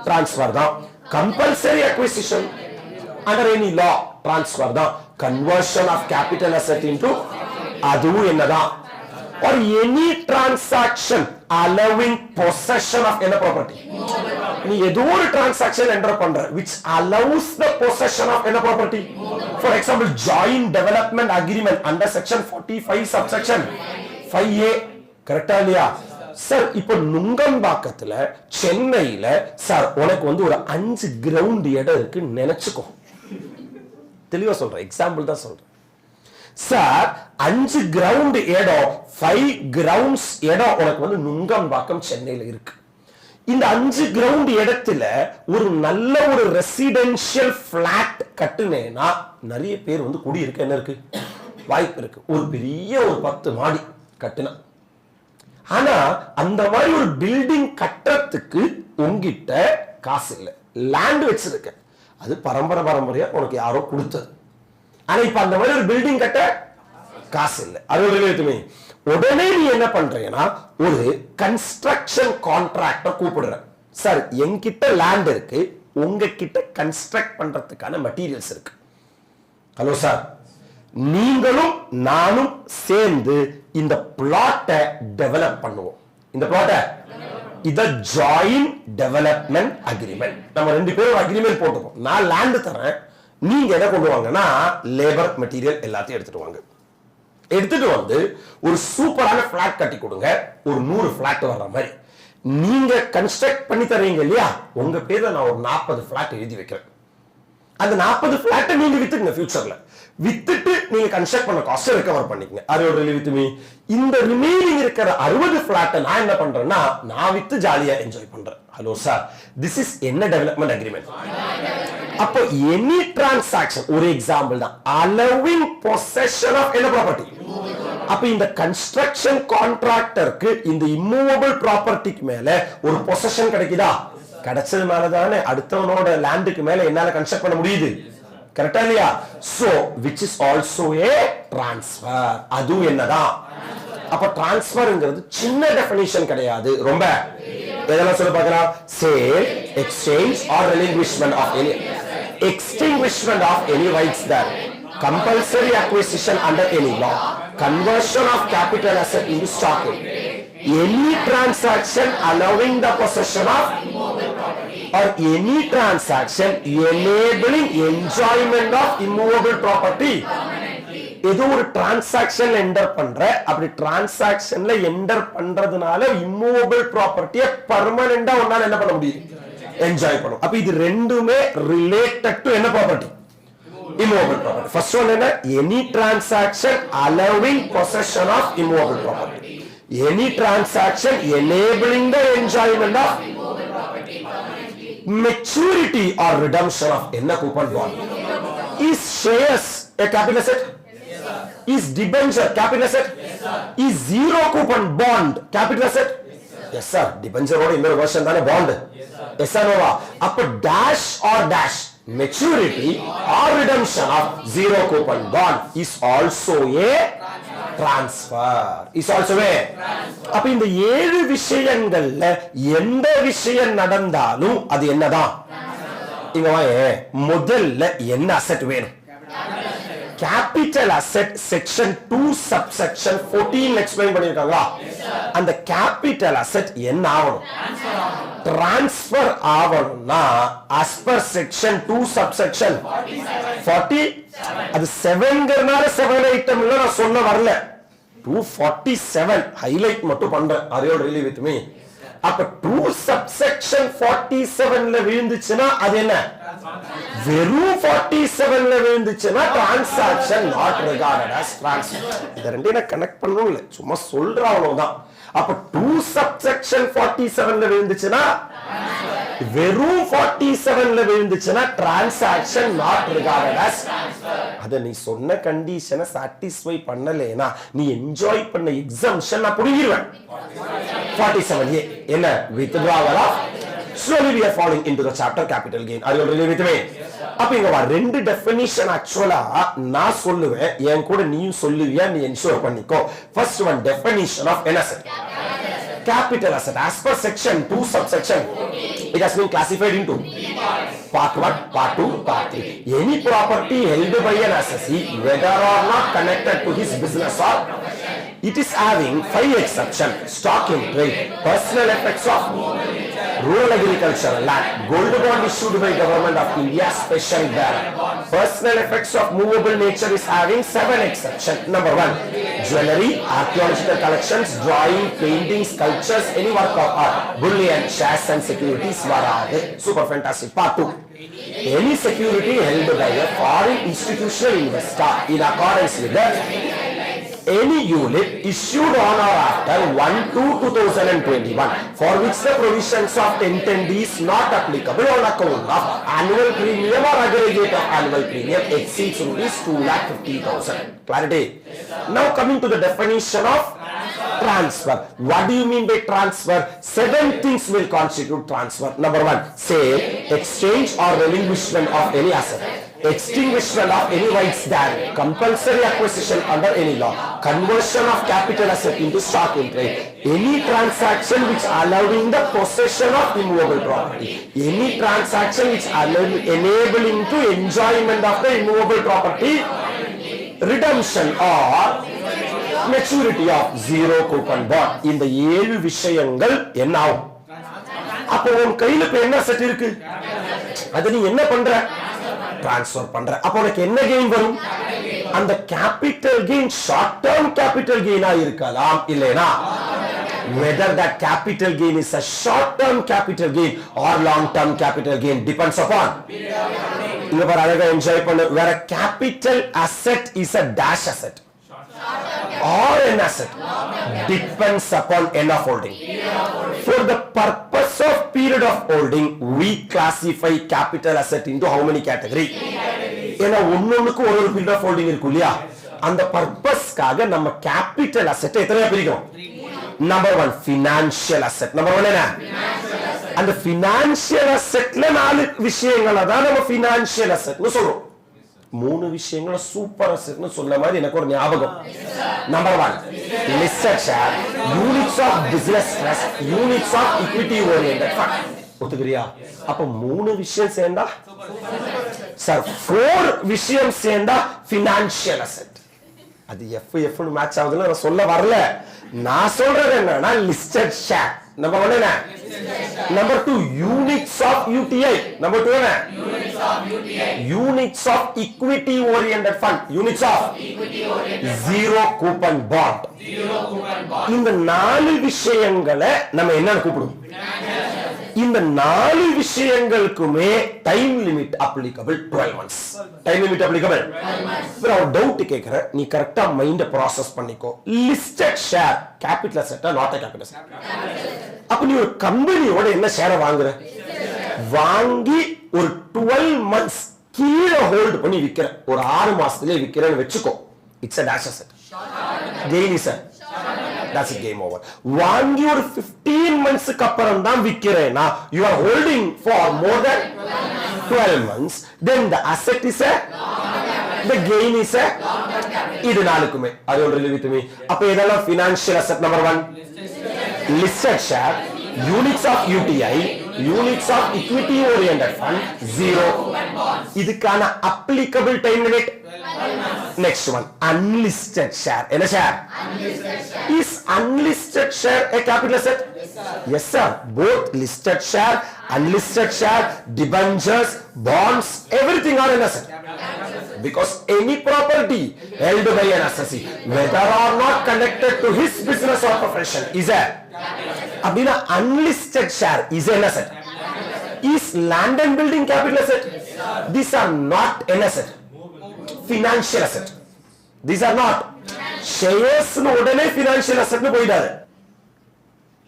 transfer தான், compulsory acquisition under any law transfer தான், conversion of capital asset into அதுவும் என்னதான். or any transaction allowing possession of any property. நீ ஏதோ ஒரு transaction enter பண்ற which allows the possession of any property. For example, joint development agreement under section 45 subsection 5A. கரெக்டா இல்லையா sir? இப்போ நுங்கம்பாக்கத்துல சென்னையில சார் உனக்கு வந்து ஒரு 5 கிரவுண்ட் இடம் இருக்கு நினைச்சுக்கோ. தெளிவா சொல்றேன், எக்ஸாம்பிள் தான் சொல்றேன். சார் 5 கிரவுண்ட் இடம் 5 கிரவுண்ட்ஸ் இடம் உனக்கு வந்து நுங்கம்பாக்கம் சென்னையில இருக்கு. இந்த 5 கிரவுண்ட் இடத்துல ஒரு நல்ல ஒரு ரெசிடென்ஷியல் பிளாட் கட்டுனேனா நிறைய பேர் வந்து குடியிருக்க என்ன இருக்கு வாய்ப்பு இருக்கு. ஒரு பெரிய ஒரு 10 மாடி கட்டுனா, ஆனா அந்த மாதிரி ஒரு பில்டிங் கட்டுறதுக்கு உங்ககிட்ட காசு இல்லை, லேண்ட் வச்சிருக்க, அது பரம்பரையா உனக்கு யாரோ கொடுத்தது. ஆனா இப்ப அந்த மாதிரி ஒரு பில்டிங் கட்ட காசு இல்லை. அது உடனே நீ என்ன பண்றீங்கன்னா ஒரு கன்ஸ்ட்ரக்ஷன் கான்ட்ராக்டர் கூப்பிடுற. சார் என்கிட்ட லேண்ட் இருக்கு, உங்ககிட்ட கன்ஸ்ட்ரக்ட் பண்றதுக்கான மெட்டீரியல்ஸ் இருக்கு. ஹலோ சார், நீங்களும் நானும் சேர்ந்து இந்த பிளாட்டை டெவலப் பண்ணுவோம். இந்த பிளாட்டை இத ஜாயிண்ட் டெவலப்மெண்ட் அக்ரிமெண்ட். நம்ம 2 பேரும் அக்ரிமெண்ட் போட்டுக்கோம். நான் லேண்ட் தரேன், நீங்க என்ன கொண்டு வாங்கன்னா லேபர் மெட்டீரியல் எல்லாத்தையும் எடுத்துட்டு வாங்க. எடுத்துட்டு வந்து ஒரு சூப்பரான பிளாட் கட்டி கொடுங்க. ஒரு 100 பிளாட் வர்ற மாதிரி நீங்க கன்ஸ்ட்ரக்ட் பண்ணி தரீங்க இல்லையா, உங்க பேர்ல நான் ஒரு 40 பிளாட் எழுதி வைக்கிறேன். அந்த 40 பிளாட்டை நீங்க வித்துங்க. ஃபியூச்சர்ல வித்துட்டு நீங்க கன்ஸ்ட்ரக்ட் பண்ண காஸ்ட் ரெக்கவர் பண்ணிக்கங்க. அதோட ரிலீவித்துமி இந்த ரிமைனிங் இருக்கிற 60 பிளாட்டை நான் என்ன பண்றேன்னா நான் வித்து ஜாலியா என்ஜாய் பண்றேன். ஹலோ சார், திஸ் இஸ் என்ன டெவலப்மெண்ட் அக்ரிமெண்ட். அப்போ எனி டிரான்சாக்ஷன், ஒரு எக்ஸாம்பிள் தான், allowing possession of என்ன ப்ராப்பர்ட்டி. அப்ப இந்த கன்ஸ்ட்ரக்ஷன் கான்ட்ராக்டருக்கு இந்த இம்மூவபிள் ப்ராப்பர்ட்டிக்கு மேல ஒரு பொசஷன் கிடைக்குதா? கிடைச்சது மேலதானே அடுத்தவனோட லேண்டுக்கு மேல என்னால கன்ஸ்ட்ரக்ட் பண்ண முடியுது. கரெக்டா இல்லையா? So which is also a transfer. அது என்னதான்? அப்ப டிரான்ஸ்ஃபர்ங்கிறது சின்ன டெஃபினிஷன் கிடையாது, ரொம்ப எதெல்லாம் சொல்ல பார்க்கலாம். Sale, exchange or relinquishment of any extinguishment of any rights there, compulsory acquisition under any law, conversion of capital asset into stock, any transaction allowing the possession of or any transaction enabling enjoyment of immovable property. ஏதோ ஒரு டிரான்சாக்ஷன்ல enter பண்ற, அப்படி டிரான்சாக்ஷன்ல enter பண்றதுனால immovable ப்ராப்பர்ட்டியை பெர்மனண்டா உன்னால என்ன பண்ண முடியும், என்ஜாய் பண்ணும். அப்ப இது ரெண்டுமே ரிலேட்டட் டு என்ன property, immovable property. First one என்ன, any transaction allowing possession of immovable property, any transaction enabling the enjoyment of maturity or redemption of என்ன coupon bond. Is shares a capital asset? Is debenture capital asset? Is zero coupon bond capital asset? Yes sir. Debenture ஓட இன்னொரு version தானே bond. Yes or no? அப்ப dash or dash maturity or redemption of zero coupon bond is also a transfer. Is also a. அப்ப இந்த 7 விஷயங்கள்ல எந்த விஷயம் நடந்தாலும் அது என்னதான்? இங்க வாங்க, முதல்ல என்ன அசெட் வேணும்? Capital asset section 2 subsection 14 explain பண்ணிருக்காங்களா? அந்த கேபிட்டல் அசெட் என்ன ஆகணும்? டிரான்ஸ்ஃபர் ஆகணும்னா as per செக்ஷன் 2 சப்செக்ஷன் 40 அது 7ங்கறனால 7 ஐட்டம் இல்ல, நான் சொல்ல வரல. 247 ஹைலைட் மட்டும் பண்றேன். அதையோட ரிலீவ் வித் மீ. அப்ப 2 சப்செக்ஷன் 47ல விழுந்துச்சுனா அது என்ன? வெறும் 47ல விழுந்துச்சுனா transaction not regarded as transfer. இத ரெண்டையும் கனெக்ட் பண்ணனும் இல்ல, சும்மா சொல்ற அவ்வளவுதான். அப்ப 2 சப்செக்ஷன் 47ல விழுந்துச்சுனா, வெறும் 47ல விழுந்துச்சுனா transaction not regarded as transfer. அத நீ சொன்ன கண்டிஷனை சாட்டிஸ்ஃபை பண்ணலேனா நீ என்ஜாய் பண்ண எக்ஸம்ஷன் நான் புடிங்கிடுவேன். 47A என்ன? withdrawal of. Slowly we are falling into the chapter capital gain. Are you really with me? அப்ப இங்க வா, ரெண்டு டெஃபினிஷன் ஆக்சுவலா நான் சொல்லுவேன், என் கூட நீயும் சொல்லுவியா, நீ என்ஷூர் பண்ணிக்கோ. First one, definition of an asset. Capital asset as per section 2 subsection it has been classified into part 1, part 2, part 3. Any property held by an assessee whether or not connected to his business or it is having 5 exceptions: stock in trade, personal effects of rural agricultural land, gold bond issued by government of India, special bearer. Personal effects of movable nature is having 7 exceptions. Number 1, jewelry, archaeological collections, drawing, painting, sculptures, any work of art, bullion, shares and securities varade. Super fantastic. Part 2, any security held by a foreign institutional investor in accordance with the any unit issued on or after 1/2/2021 for which the provisions of 1010D is not applicable on account of annual premium or aggregate of annual premium exceeds rupees 2,50,000. Clarity. Now coming to the definition of transfer. What do you mean by transfer? 7 things will constitute transfer. Number 1, sale, exchange or relinquishment of any asset, extinguishment of any rights there, compulsory acquisition under any law, conversion of capital asset into stock in trade, any transaction which allowing the possession of immovable property, any transaction which enabling to enjoyment of the immovable property, redemption or maturity of zero coupon bond. இந்த 7 விஷயங்கள் என்ன ஆகும்? அப்போ உன் கையில இப்ப என்ன set இருக்கு? அது நீ என்ன பண்ற? டிரான்ஸ்ஃபர் பண்ற. அப்போ உனக்கு என்ன கெயின் வரும்? அந்த capital gain short term capital கெயினா இருக்கலாம், இல்லைனா whether that capital gain is a short term capital gain or long term capital gain depends upon. இங்க பாரு, அழகா என்ஜாய் பண்ணு. where a capital asset is a dash asset or an asset depends upon end of holding. For the purpose of period of holding, we classify capital asset into how many category? ஏன்னா ஒன்னொன்னுக்கு ஒரு period of holding இருக்கு இல்லையா? அந்த பர்பஸ்க்காக நம்ம capital asset எத்தனையா பிரிக்கிறோம்? Number 1 financial asset. Number 1 என்ன? அந்த ஃபினான்ஷியல் அசெட்ல 4 விஷயங்களை தான் நம்ம ஃபினான்ஷியல் அசெட்னு சொல்றோம். 3 விஷயங்கள சூப்பர் அசெட்னு சொல்ல மாதிரி எனக்கு ஒரு ஞாபகம். Number 1 listed share, units of business trust, units of equity oriented fund. ஒத்துக்கறியா? அப்ப 3 விஷயம் சேர்ந்தா சார் 4 விஷயம் சேர்ந்தா ஃபினான்ஷியல் அசெட். அது எஃப் னு மேட்ச் ஆகுதுன்னு நான் சொல்ல வரல. நான் சொல்றது என்னன்னா லிஸ்டட் ஷேர். நம்பர் 1 என்ன? Number 2 units of UTI. Number 2 என்ன? Units of equity oriented fund, units of zero coupon bond. இந்த 4 விஷயங்களை நம்ம என்னன்னு கூப்பிடுவோம்? இந்த 4 விஷயங்களுக்குமே time limit applicable 12 months. Time limit applicable. நான் ஒரு டவுட் கேக்குறேன், நீ கரெக்ட்டா மைண்ட ப்ராசஸ் பண்ணிக்கோ. லிஸ்டட் ஷேர் கேபிட்டல் அசெட்டா நாட் எ கேபிட்டல் அசெட்? அப்ப நீ ஒரு கம்பெனியோட என்ன ஷேரை வாங்குற? வாங்கி ஒரு 12 months கீழே ஹோல்ட் பண்ணி விக்கிற, ஒரு 6 மாசத்துலயே விக்கிறேன்னு வெச்சுக்கோ. It's a dash asset. Gain is that's a game over. வாங்கி ஒரு 15 months க்கு அப்புறம் தான் விக்கிறேனா, you are holding for more than 12 months, then the asset is a, the gain is a, இது நாலுக்குமே அது already with me. அப்ப இதெல்லாம் financial asset. number 1 listed share, units of UTI, units of equity oriented fund, zero. இதுக்கான applicable time limit. Next one, unlisted share. என்ன share? Is unlisted share a capital asset? Yes sir. Both listed share, unlisted share, debentures, bonds, everything are an asset. Because any property held by an assessee, whether or not connected to his business or profession, is a abina unlisted share is an asset. Is land and building capital asset? These are not an asset. Financial asset. These are not. Shares no odane financial asset nu poidadu.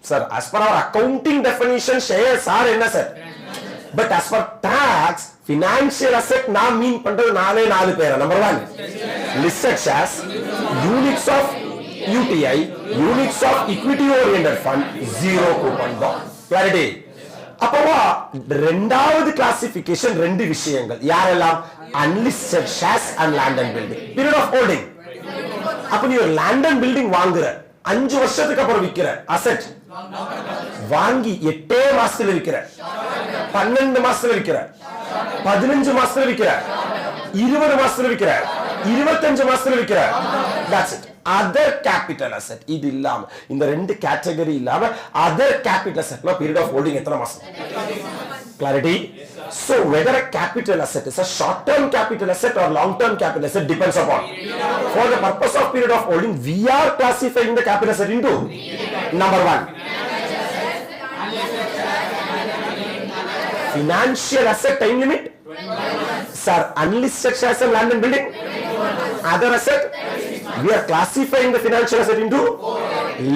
Sir, as per our accounting definition, shares are an asset. But as per tax, financial asset na mean pandrathu 4 pera. Number 1 listed shares, units of UTI, units of equity oriented fund, zero coupon bond. Clarity. அப்பவா ரெண்டாவது classification 2 விஷயங்கள் யாரெல்லாம்? unlisted shares and land and building. period of holding. அப்ப நீ ஒரு land and building வாங்குற, 5 வருஷத்துக்கு அப்புறம் விக்கிற அசெட். வாங்கி 8 மாசத்துல விக்கிற, 12 மாசத்துல விக்கிற, 15 மாசத்துல விக்கிற, 20 மாசத்துல விக்கிற, 25 மாசத்துல விக்கிற. that's it. other capital asset. இது இல்லாம இந்த 2 கேட்டகரி இல்லாம other capital asset னா period of holding எத்தனை மாசம்? clarity. So whether a capital asset is a short term capital asset or long term capital asset depends upon. For the purpose of period of holding, we are classifying the capital asset into number 1 financial asset. time limit sir, unlisted shares and land and building. other asset, we are classifying the financial asset into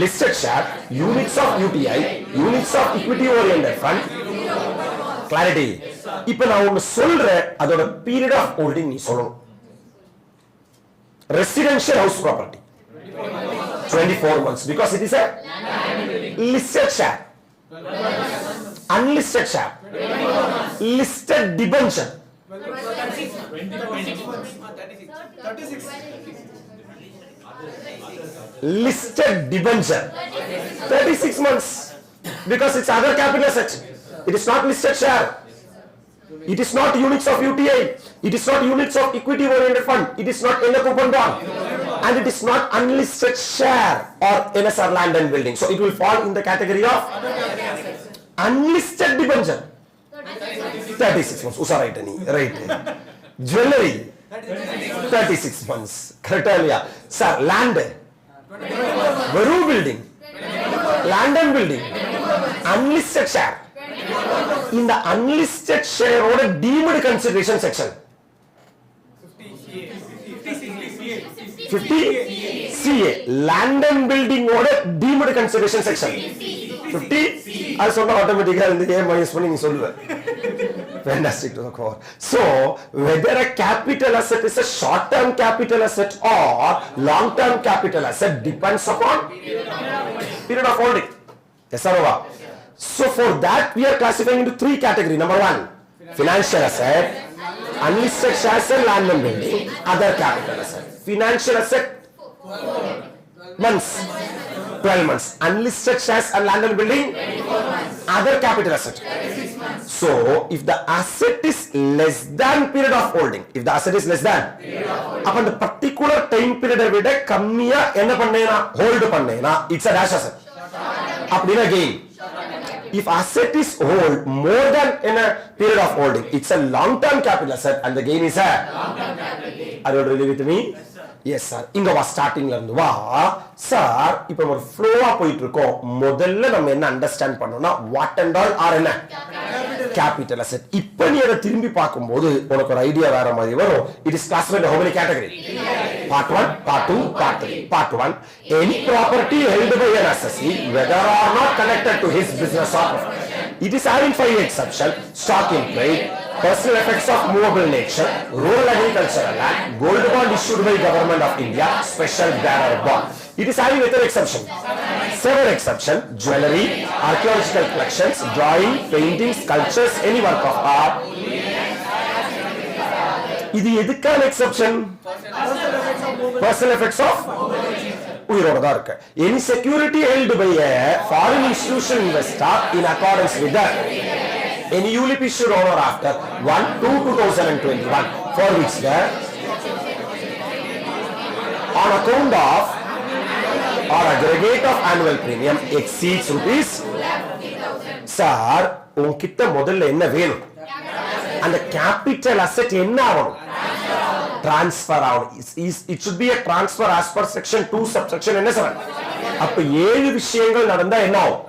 listed share, units of UTI, units of equity oriented fund. clarity. இப்ப நான் ஒன்னு சொல்றேன், அதோட period of holding நீ சொல்லணும். Residential house property 24 months because it is a listed share. Unlisted share. Listed debenture. 36. Listed debenture. 36 months because it's other capital asset. It is not listed share. It is not units of UTI. It is not units of equity oriented fund. It is not in a coupon bond. And it is not unlisted share or NSR land and building. So it will fall in the category of unlisted debenture. 36 months. Usa right, right. Jewelry. 36 months. Criteria. Sir, land. Varu building. Land and building. Unlisted share. In the unlisted share or a deemed consideration section. 50 CA. Land and building or a deemed consideration section. 50. I saw automatically in the minus money. Fantastic to the core. So, whether a capital asset is a short-term capital asset or long-term capital asset depends upon period of holding. Yes or no? So, for that we are classifying into three categories. Number one, financial asset, unlisted shares and land and building, other capital asset. Financial asset, months, 12 months. Unlisted shares and land and building, other capital asset. So, if the asset is less than period of holding, if the asset is less than, upon the particular time period vida kammiya enna pannena hold pannena, it's a dash asset. Appadina gain. If asset is hold more than in a period of holding, it's a long-term capital asset and the gain is a long-term capital gain. Are you really with me? Yes sir. இங்க வா ஸ்டார்டிங்ல இருந்து வா sir. இப்போ ஒரு ஃப்ளோவா போயிட்டு இருக்கோம். முதல்ல நம்ம என்ன அண்டர்ஸ்டாண்ட் பண்ணனும்னா வாட் அண்ட் ஆல் ஆர் என்ன கேபிட்டல் அசெட். இப்போ நீ அத திரும்பி பாக்கும்போது உனக்கு ஒரு ஐடியா வேற மாதிரி வரும். It is classified how many category? Part 1, part 2, part 3. Part 1, any property held by an assessee whether or not connected to his business or profession. It is having 5 exceptions: stock in trade, personal effects of movable nature, rural agricultural land, gold bond issued by government of India, special bearer bond. It is having other exception. 7 exceptions: jewelry, archaeological collections, drawing, painting, sculptures, any work of art. இது எதுக்கான exception? Personal effects of உயிரோட தான் இருக்கு. Any security held by a foreign institutional investor in accordance with that. Any ULIP issued on or after 1/2/2021 for which the on account of or aggregate of annual premium exceeds rupees. Sir, உன்கிட்ட முதல்ல என்ன வேணும்? அந்த capital asset என்ன ஆகணும்? Transfer ஆகணும். It should be a transfer as per section 2 subsection என்ன sir? அப்ப 7 விஷயங்கள் நடந்தா என்ன ஆகும்?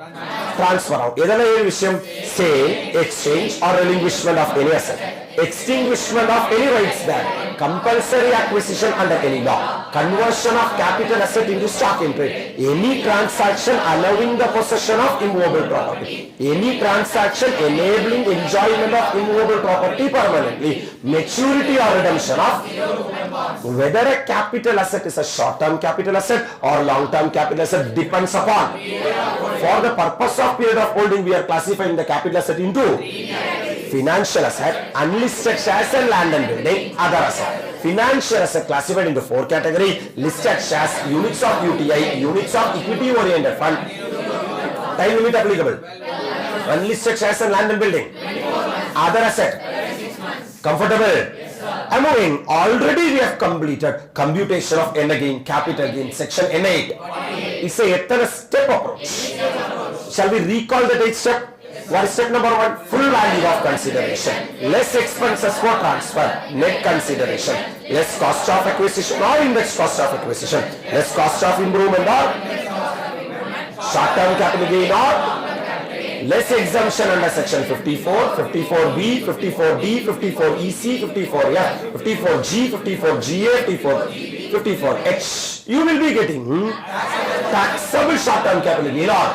Transfer ஆகும். எதனா 7 விஷயம்? Sale, exchange or relinquishment of any asset, extinguishment of any rights there, compulsory acquisition under any law, conversion of capital asset into stock in trade, any transaction allowing the possession of immovable property, any transaction enabling enjoyment of immovable property permanently, maturity or redemption of whether a capital asset is a short-term capital asset or long-term capital asset depends upon. For the purpose of period of holding, we are classifying the capital asset into financial asset, unlisted shares and land and building, other asset. Financial asset classified into 4 categories: listed shares, units of UTI, units of equity oriented fund. Time limit applicable. Unlisted shares and land and building, other asset. Comfortable? I'm moving. Already we have completed computation of N gain, capital gain, section N8. It's a step approach. Shall we recall the 8th step? What is step number 1? Full value of consideration, less expenses for transfer, net consideration, less cost of acquisition or index cost of acquisition, less cost of improvement or short-term capital gain or less exemption under section 54, 54B, 54D, 54EC, 54F, 54G, 54GA, 54H. You will be getting taxable short-term capital gain or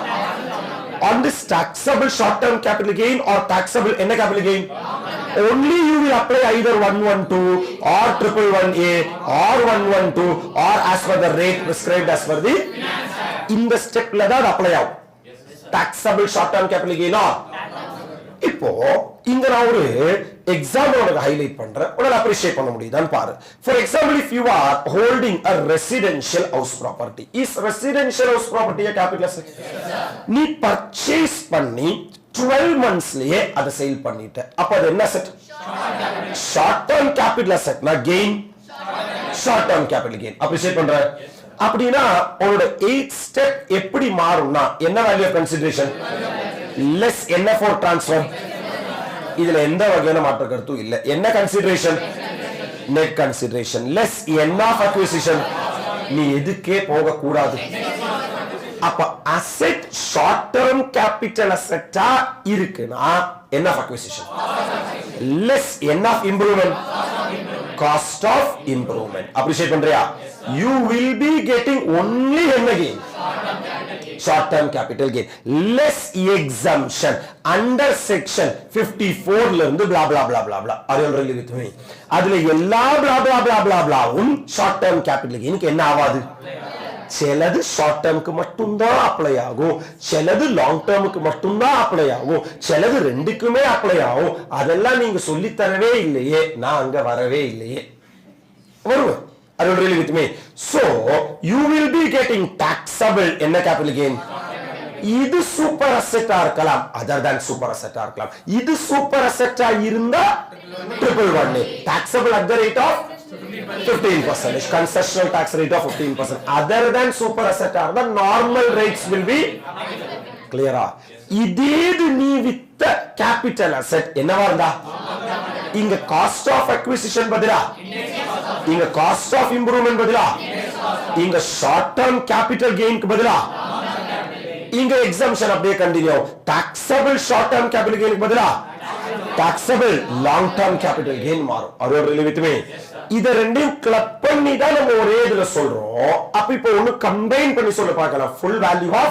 on this taxable short-term capital gain or taxable capital gain, only you will apply either 112 or 111A or 112 or as per the rate prescribed as per the இந்த ஸ்டெப்ல தான் apply ஆகும். taxable short term capital gain or இப்போ இங்க நான் ஒரு example உங்களுக்கு highlight பண்றேன், உடனே அப்ரிஷியேட் பண்ண முடியுதான்னு பாரு. For example if you are holding a residential house property, is residential house property a capital asset? நீ பர்ச்சேஸ் பண்ணி 12 monthsலயே அதை சேல் பண்ணிட்ட, அப்ப அது என்ன அசெட்? Short term capital asset. நான் gain short term capital gain appreciate பண்றேன். அப்படின்னா உங்களோட 8th ஸ்டெப் எப்படி மாறும்னா என்ன வேல்யூ ஆஃப் கன்சிடரேஷன்? லெஸ் என்ன ஃபார் ட்ரான்ஸ்ஃபர். இதுல எந்த வகையான மாற்று கருத்தும் இல்ல. என்ன கன்சிடரேஷன்? நெட் கன்சிடரேஷன் லெஸ் என்ன ஆஃப் அக்விசிஷன். நீ எதுக்கே போக கூடாது. அப்ப அசெட் ஷார்ட் டர்ம் கேபிட்டல் அசெட்டா இருக்குனா என்ன ஆஃப் அக்விசிஷன் லெஸ் என்ன of improvement cost of improvement. Appreciate பண்றியா? you will be getting only என்ன gain? short term capital gain less exemption under section 54 ல இருந்து blah blah blah blah blah. are you really with me? அதுல எல்லா blah blah blah blah blah உம் short term capital gain க்கு என்ன ஆகாது? சிலது short டேர்முக்கு மட்டும் தான் அப்ளை ஆகும், சிலது லாங் டேர்முக்கு மட்டும் தான் அப்ளை ஆகும், சிலது ரெண்டுக்குமே அப்ளை ஆகும். அதெல்லாம் நீங்க சொல்லி தரவே இல்லையே, நான் அங்க வரவே இல்லையே. வருவேன். Are you really with me? So you will be getting taxable என்ன capital gain? இது சூப்பர் அசெட்டா இருக்கலாம், other than சூப்பர் அசெட்டா இருக்கலாம். இது சூப்பர் அசெட்டா இருந்தா 111 taxable at the rate of 15%, concessional tax rate of 15%. other than super asset are the normal rates will be clear. இதே நீ வித்த capital asset என்னவா இருந்தா இங்க cost of acquisition பதிலா இங்க cost of improvement பதிலா இங்க short term capital gain க்கு பதிலா இங்க exemption அப்படியே continue. taxable short term capital gain க்கு பதிலா taxable long term capital gain மாறும். are you really with me? இத ரெண்டையும் கிளப் பண்ணி தான் நம்ம ஒரே இதுல சொல்றோம். அப்ப இப்போ ஒன்னு கம்பைன் பண்ணி சொல்ல பார்க்கலாம். full value of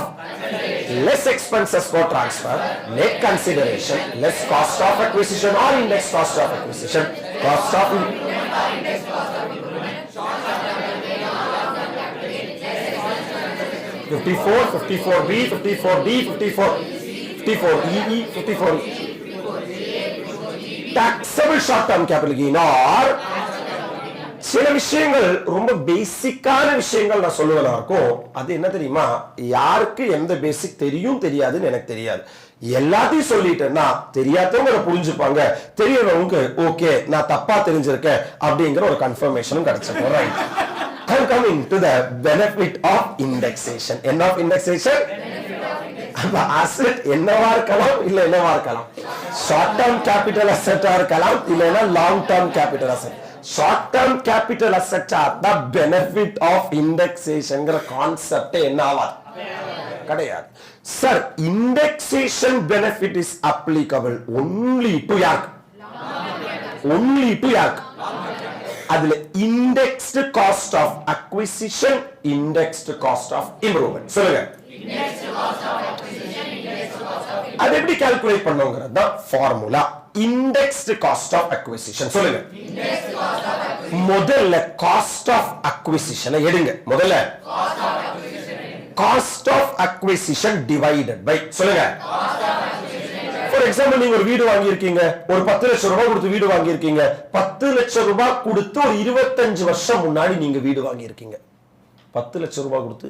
less expenses for transfer, net consideration, less cost of acquisition or index cost of acquisition, cost of 54, 54B, 54D, 54EE, 54E. Taxable short term capital gain or சில விஷயங்கள் ரொம்ப பேசிக்கான விஷயங்கள் நான் சொல்லுவதா இருக்கும். அது என்ன தெரியுமா? யாருக்கு எந்த பேசிக் தெரியும் தெரியாதுன்னு எனக்கு தெரியாது. எல்லாத்தையும் சொல்லிட்டேன்னா தெரியாதவங்க புரிஞ்சுப்பாங்க, தெரியறவங்க ஓகே நான் தப்பா தெரிஞ்சிருக்கேன் அப்படிங்கிற ஒரு கன்ஃபர்மேஷனும் கிடைச்சிருக்கும். Right. I'm coming to the benefit of indexation. End of indexation? அந்த asset என்னவா இருக்கலாம் இல்ல என்னவா இருக்கலாம்? ஷார்ட் டர்ம் கேபிட்டல் அசெட்டா இருக்கலாம் இல்லனா long term capital asset. Short term capital asset or the benefit of இண்டெக்ஸேஷன்ங்கற கான்செப்ட் என்ன ஆவாது? கிடையாது. Sir indexation benefit is applicable only to யாருக்கு? only to யாருக்கு? அதுல indexed cost of acquisition, indexed cost of improvement. சொல்லுங்க. indexed cost of acquisition, indexed cost of improvement. அது எப்படி கால்குலேட் பண்ணுங்கறது தான் formula. indexed cost of acquisition. சொல்லுங்க. indexed cost of acquisition. முதல்ல cost of acquisition எடுங்க. முதல்ல cost of acquisition. cost of acquisition divided by சொல்லுங்க. cost of acquisition. For example நீங்க ஒரு வீடு வாங்கி இருக்கீங்க, ஒரு 10 லட்சம் ரூபாய் கொடுத்து வீடு வாங்கி இருக்கீங்க. 10 லட்சம் ரூபாய் கொடுத்து ஒரு 25 வருஷம் முன்னாடி நீங்க வீடு வாங்கி இருக்கீங்க. 10 லட்சம் ரூபாய் கொடுத்து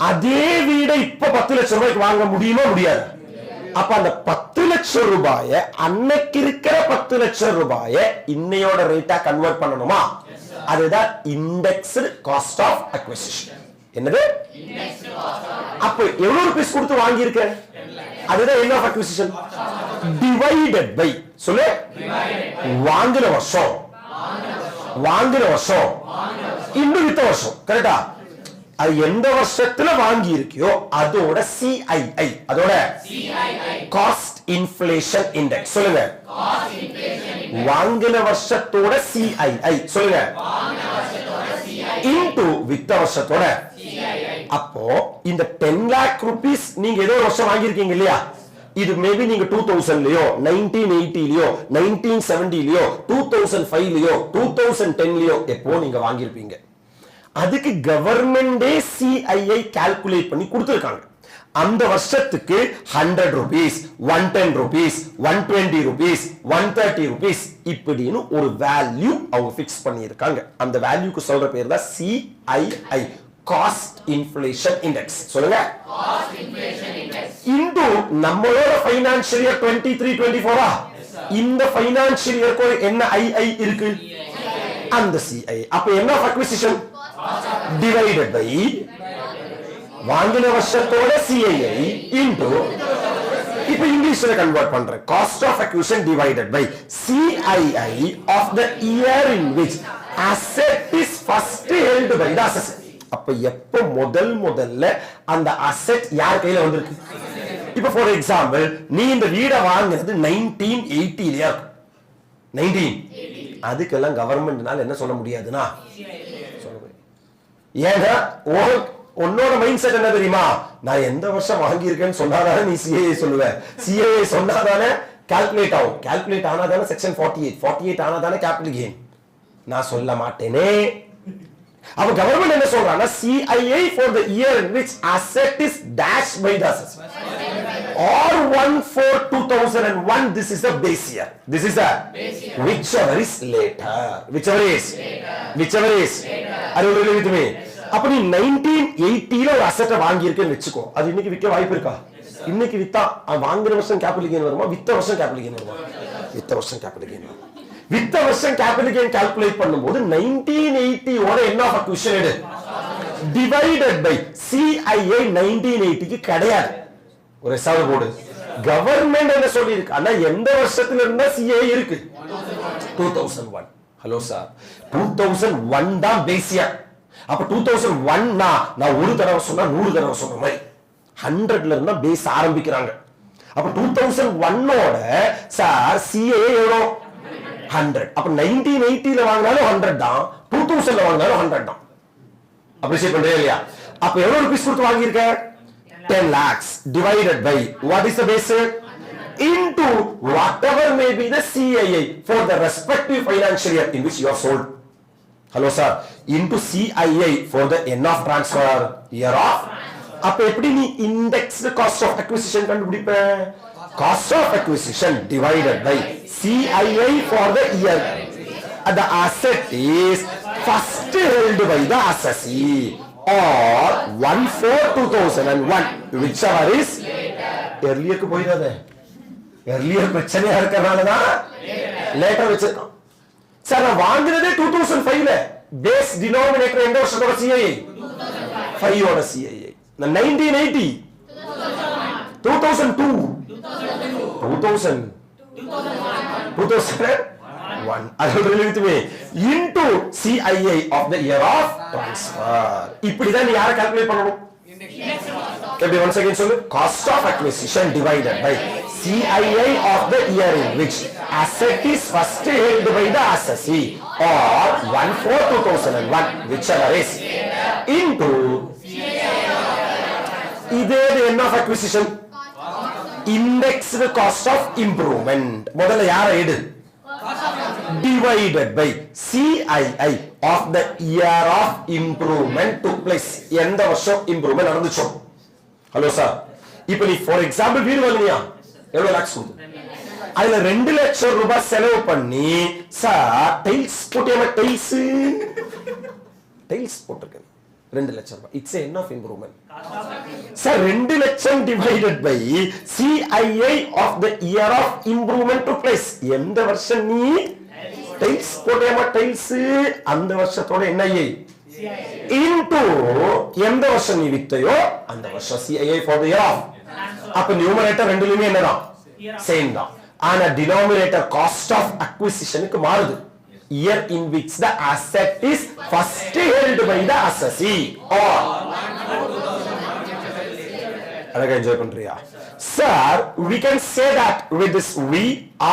அதே வீடை இப்ப 10 லட்சம் ரூபாய்க்கு வாங்க முடியுமா? முடியாது. அப்ப அந்த 10 லட்சம் ரூபாய அன்னைக்கு இருக்கிற 10 லட்சம் ரூபாய இன்னையோட ரேட்டா கன்வெர்ட் பண்ணணுமா? அதுதான் indexed cost of acquisition. என்னது? indexed cost of. அப்ப எவ்வளவு ரூபாய் கொடுத்து வாங்கி இருக்க? அதுதான் என்ன ஆஃப் அக்விசிஷன் டிவைடட் பை. சொல்லு. வாங்குற வருஷம், வாங்குற வருஷம் இன்னும் வித்த வருஷம். கரெக்டா? அது எந்த வருஷத்துல வாங்கி இருக்கியோ அதோட CII, அதோட காஸ்ட் இன்ஃப்ளேஷன் இண்டெக்ஸ். சொல்லுங்க. வாங்குன வருஷத்தோட CII. சொல்லுங்க. இன்டு வித்த வருஷத்தோட. அப்போ இந்த 10 lakh rupees நீங்க ஏதோ வருஷம் வாங்கி இருக்கீங்க இல்லையா? இது மேபி நீங்க 2000லயோ 1980லயோ 1970லயோ 2005லயோ 2010லயோ எப்போ நீங்க வாங்கி இருப்பீங்க. அதுக்கு கவர்மெண்டே CII கால்குலேட் பண்ணி கொடுத்திருக்காங்க. அந்த வருஷத்துக்கு 100 rupees, 110 rupees, 120 rupees, 130 rupees இப்படின்னு ஒரு வேல்யூ அவங்க ஃபிக்ஸ் பண்ணியிருக்காங்க. அந்த வேல்யூக்கு சொல்ற பேர் தான் CII, காஸ்ட் இன்ஃப்ளேஷன் இண்டெக்ஸ். சொல்லுங்க, காஸ்ட் இன்ஃப்ளேஷன் இண்டெக்ஸ் இன்டு நம்மளோட ஃபைனான்சியல் இயர் 23-24 இந்த ஃபைனான்சியல் இயருக்கு என்ன II இருக்கு? அந்த CII. அப்ப என்ன அக்விசிஷன் டிவைடட் பை வாங்கின வருஷத்தோட CII இன்டு, இப்ப இங்கிலீஷ்ல கன்வர்ட் பண்றேன், cost of acquisition divided by CII of the year in which asset is first held by the assessor. அப்ப எப்ப முதல்ல அந்த அசெட் யார் கையில வந்திருக்கு? இப்ப ஃபார் எக்ஸாம்பிள் நீ இந்த வீடை வாங்குறது 1980 19, அதுக்கெல்லாம் கவர்மெண்ட்னால என்ன சொல்ல முடியாதுன்னா சொல்ல முடியாது. ஏன்னா உன்னோட மைண்ட் செட் என்ன தெரியுமா? நான் எந்த வருஷம் வாங்கி இருக்கேன்னு சொன்னாதானே நீ CII சொல்லுவ. CII சொன்னாதானே கால்குலேட் ஆகும். கால்குலேட் ஆனாதானே செக்ஷன் 48 ஆனாதானே கேபிட்டல் கெயின். நான் சொல்ல மாட்டேனே. அப்ப கவர்மெண்ட் என்ன சொல்றாங்கன்னா CII for the year in which asset is dashed by the assessor or 1/4/2001, this is the base year. This is the whichever is later. Whichever is. Are you really with me? அப்ப நீ 1980ல ஒரு அசெட்டை வாங்கி இருக்கேன்னு வெச்சுக்கோ. அது இன்னைக்கு விற்க வாய்ப்பு இருக்கா? இன்னைக்கு வித்தா வாங்குற வருஷம் கேபிட்டல் கெயின் வருமா? வித்த வருஷம் கேபிட்டல் கெயின் வருமா? வித்த வருஷம் கேபிட்டல் கெயின் வரும். வித்த வருஷம் கேபிட்டல் கெயின் கால்குலேட் பண்ணும்போது 1980 ஓட என்ன ஆஃப் அக்விசிஷன் எடு டிவைடட் பை CII 1980க்கு கிடையாது. ஒரு ஹிசாப் போடு. கவர்மெண்ட் என்ன சொல்லி இருக்கு? ஆனா எந்த வருஷத்துல இருந்தா CII இருக்கு? 2001. ஹலோ சார், 2001 தான் பேஸ் இயர். அப்ப 2001 நான் ஒரு தடவை சொன்னா 100 தடவை சொன்ன மாதிரி 100ல இருந்தா பேஸ் ஆரம்பிக்கிறாங்க. அப்ப 2001 சார் CII எவ்வளோ? 100. அப்ப 1980ல வாங்கினாலும் 100 தான், 2000ல வாங்கினாலும் 100 தான். அப்ரிஷியேட் பண்றே இல்லையா? அப்ப எவ்வளவு ரூபீஸ் கொடுத்து வாங்கியிருக்க? 10 lakhs divided by what is the base into whatever may be the CII for the respective financial year in which you have sold. Hello sir, into CII for the end of transfer year of. அப்ப எப்படி நீ indexed cost of acquisition கண்டுபிடிப்ப? Cost of acquisition divided by CII for the year. The asset is first held by the assessee or 1/4/2001, whichever is earlier க்கு போயிடாத. earlier பிரச்சனையா இருக்கறனாலதான் later வெச்சிருக்கோம். Sir நான் வாங்குனதே 2005ல. Base denominator எந்த வருஷத்தோட CII? 5 ஓட CII. 1980, 2002, 2001. அது relate to into CII of the year of transfer. இப்படிதான் நீ யாரை கால்குலேட் பண்ணணும்? எப்படி once again சொல்லு. Cost of acquisition divided by CII of the year in which asset is first held by the assessee or 1/4/2001, whichever is into இதே end of acquisition indexed cost of improvement. முதல்ல யாரை எடு? divided by CII of the year of improvement took place. எந்த வருஷம் improvement நடந்துச்சோ. Hello sir, இப்போ நீ for example வீடு வாங்குனியா? எவ்வளவு லாக்ஸ் கொடுத்து? அதுல 2 லட்சம் ரூபாய் செலவு பண்ணி சார் டைல்ஸ் போட்டியாம டைல்ஸ் போட்டிருக்கேன் 2 லட்சம் ரூபாய். இட்ஸ் என் ஆஃப் இம்ப்ரூவ்மென்ட் சார். 2 லட்சம் divided by CII of the year of improvement to place. எந்த வருஷம் நீ டைல்ஸ் போட்டியாம அந்த வருஷத்தோட என்ன இன்டு எந்த வருஷம் நீ வித்தையோ அந்த வருஷம் CII for the year of. அப்ப நியூமரேட்டர் ரெண்டுலயுமே என்னதான்? சேம் தான். ஆனா டினாமினேட்டர் காஸ்ட் ஆஃப் அக்விசிஷனுக்கு மாறுது. year in which the asset is first held by the assessee or அழகா என்ஜாய் பண்றியா sir? we can say that with this we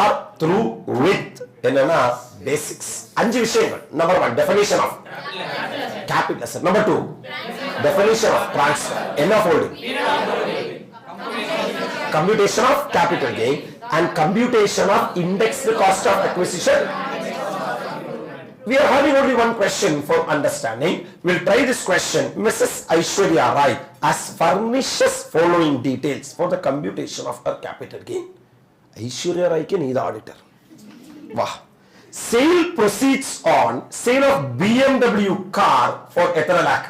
are through with என்னன்னா basics 5 விஷயங்கள். number 1 definition of capital asset. number 2 definition of transfer, end of holding, computation of capital gain and computation of indexed cost of acquisition. We are having only one question for understanding. We'll try this question. Mrs. Aishwarya Rai has furnishes following details for the computation of her capital gain. Aishwarya Rai ke need auditor. Wow. Sale proceeds on sale of BMW car for ethanol lakh?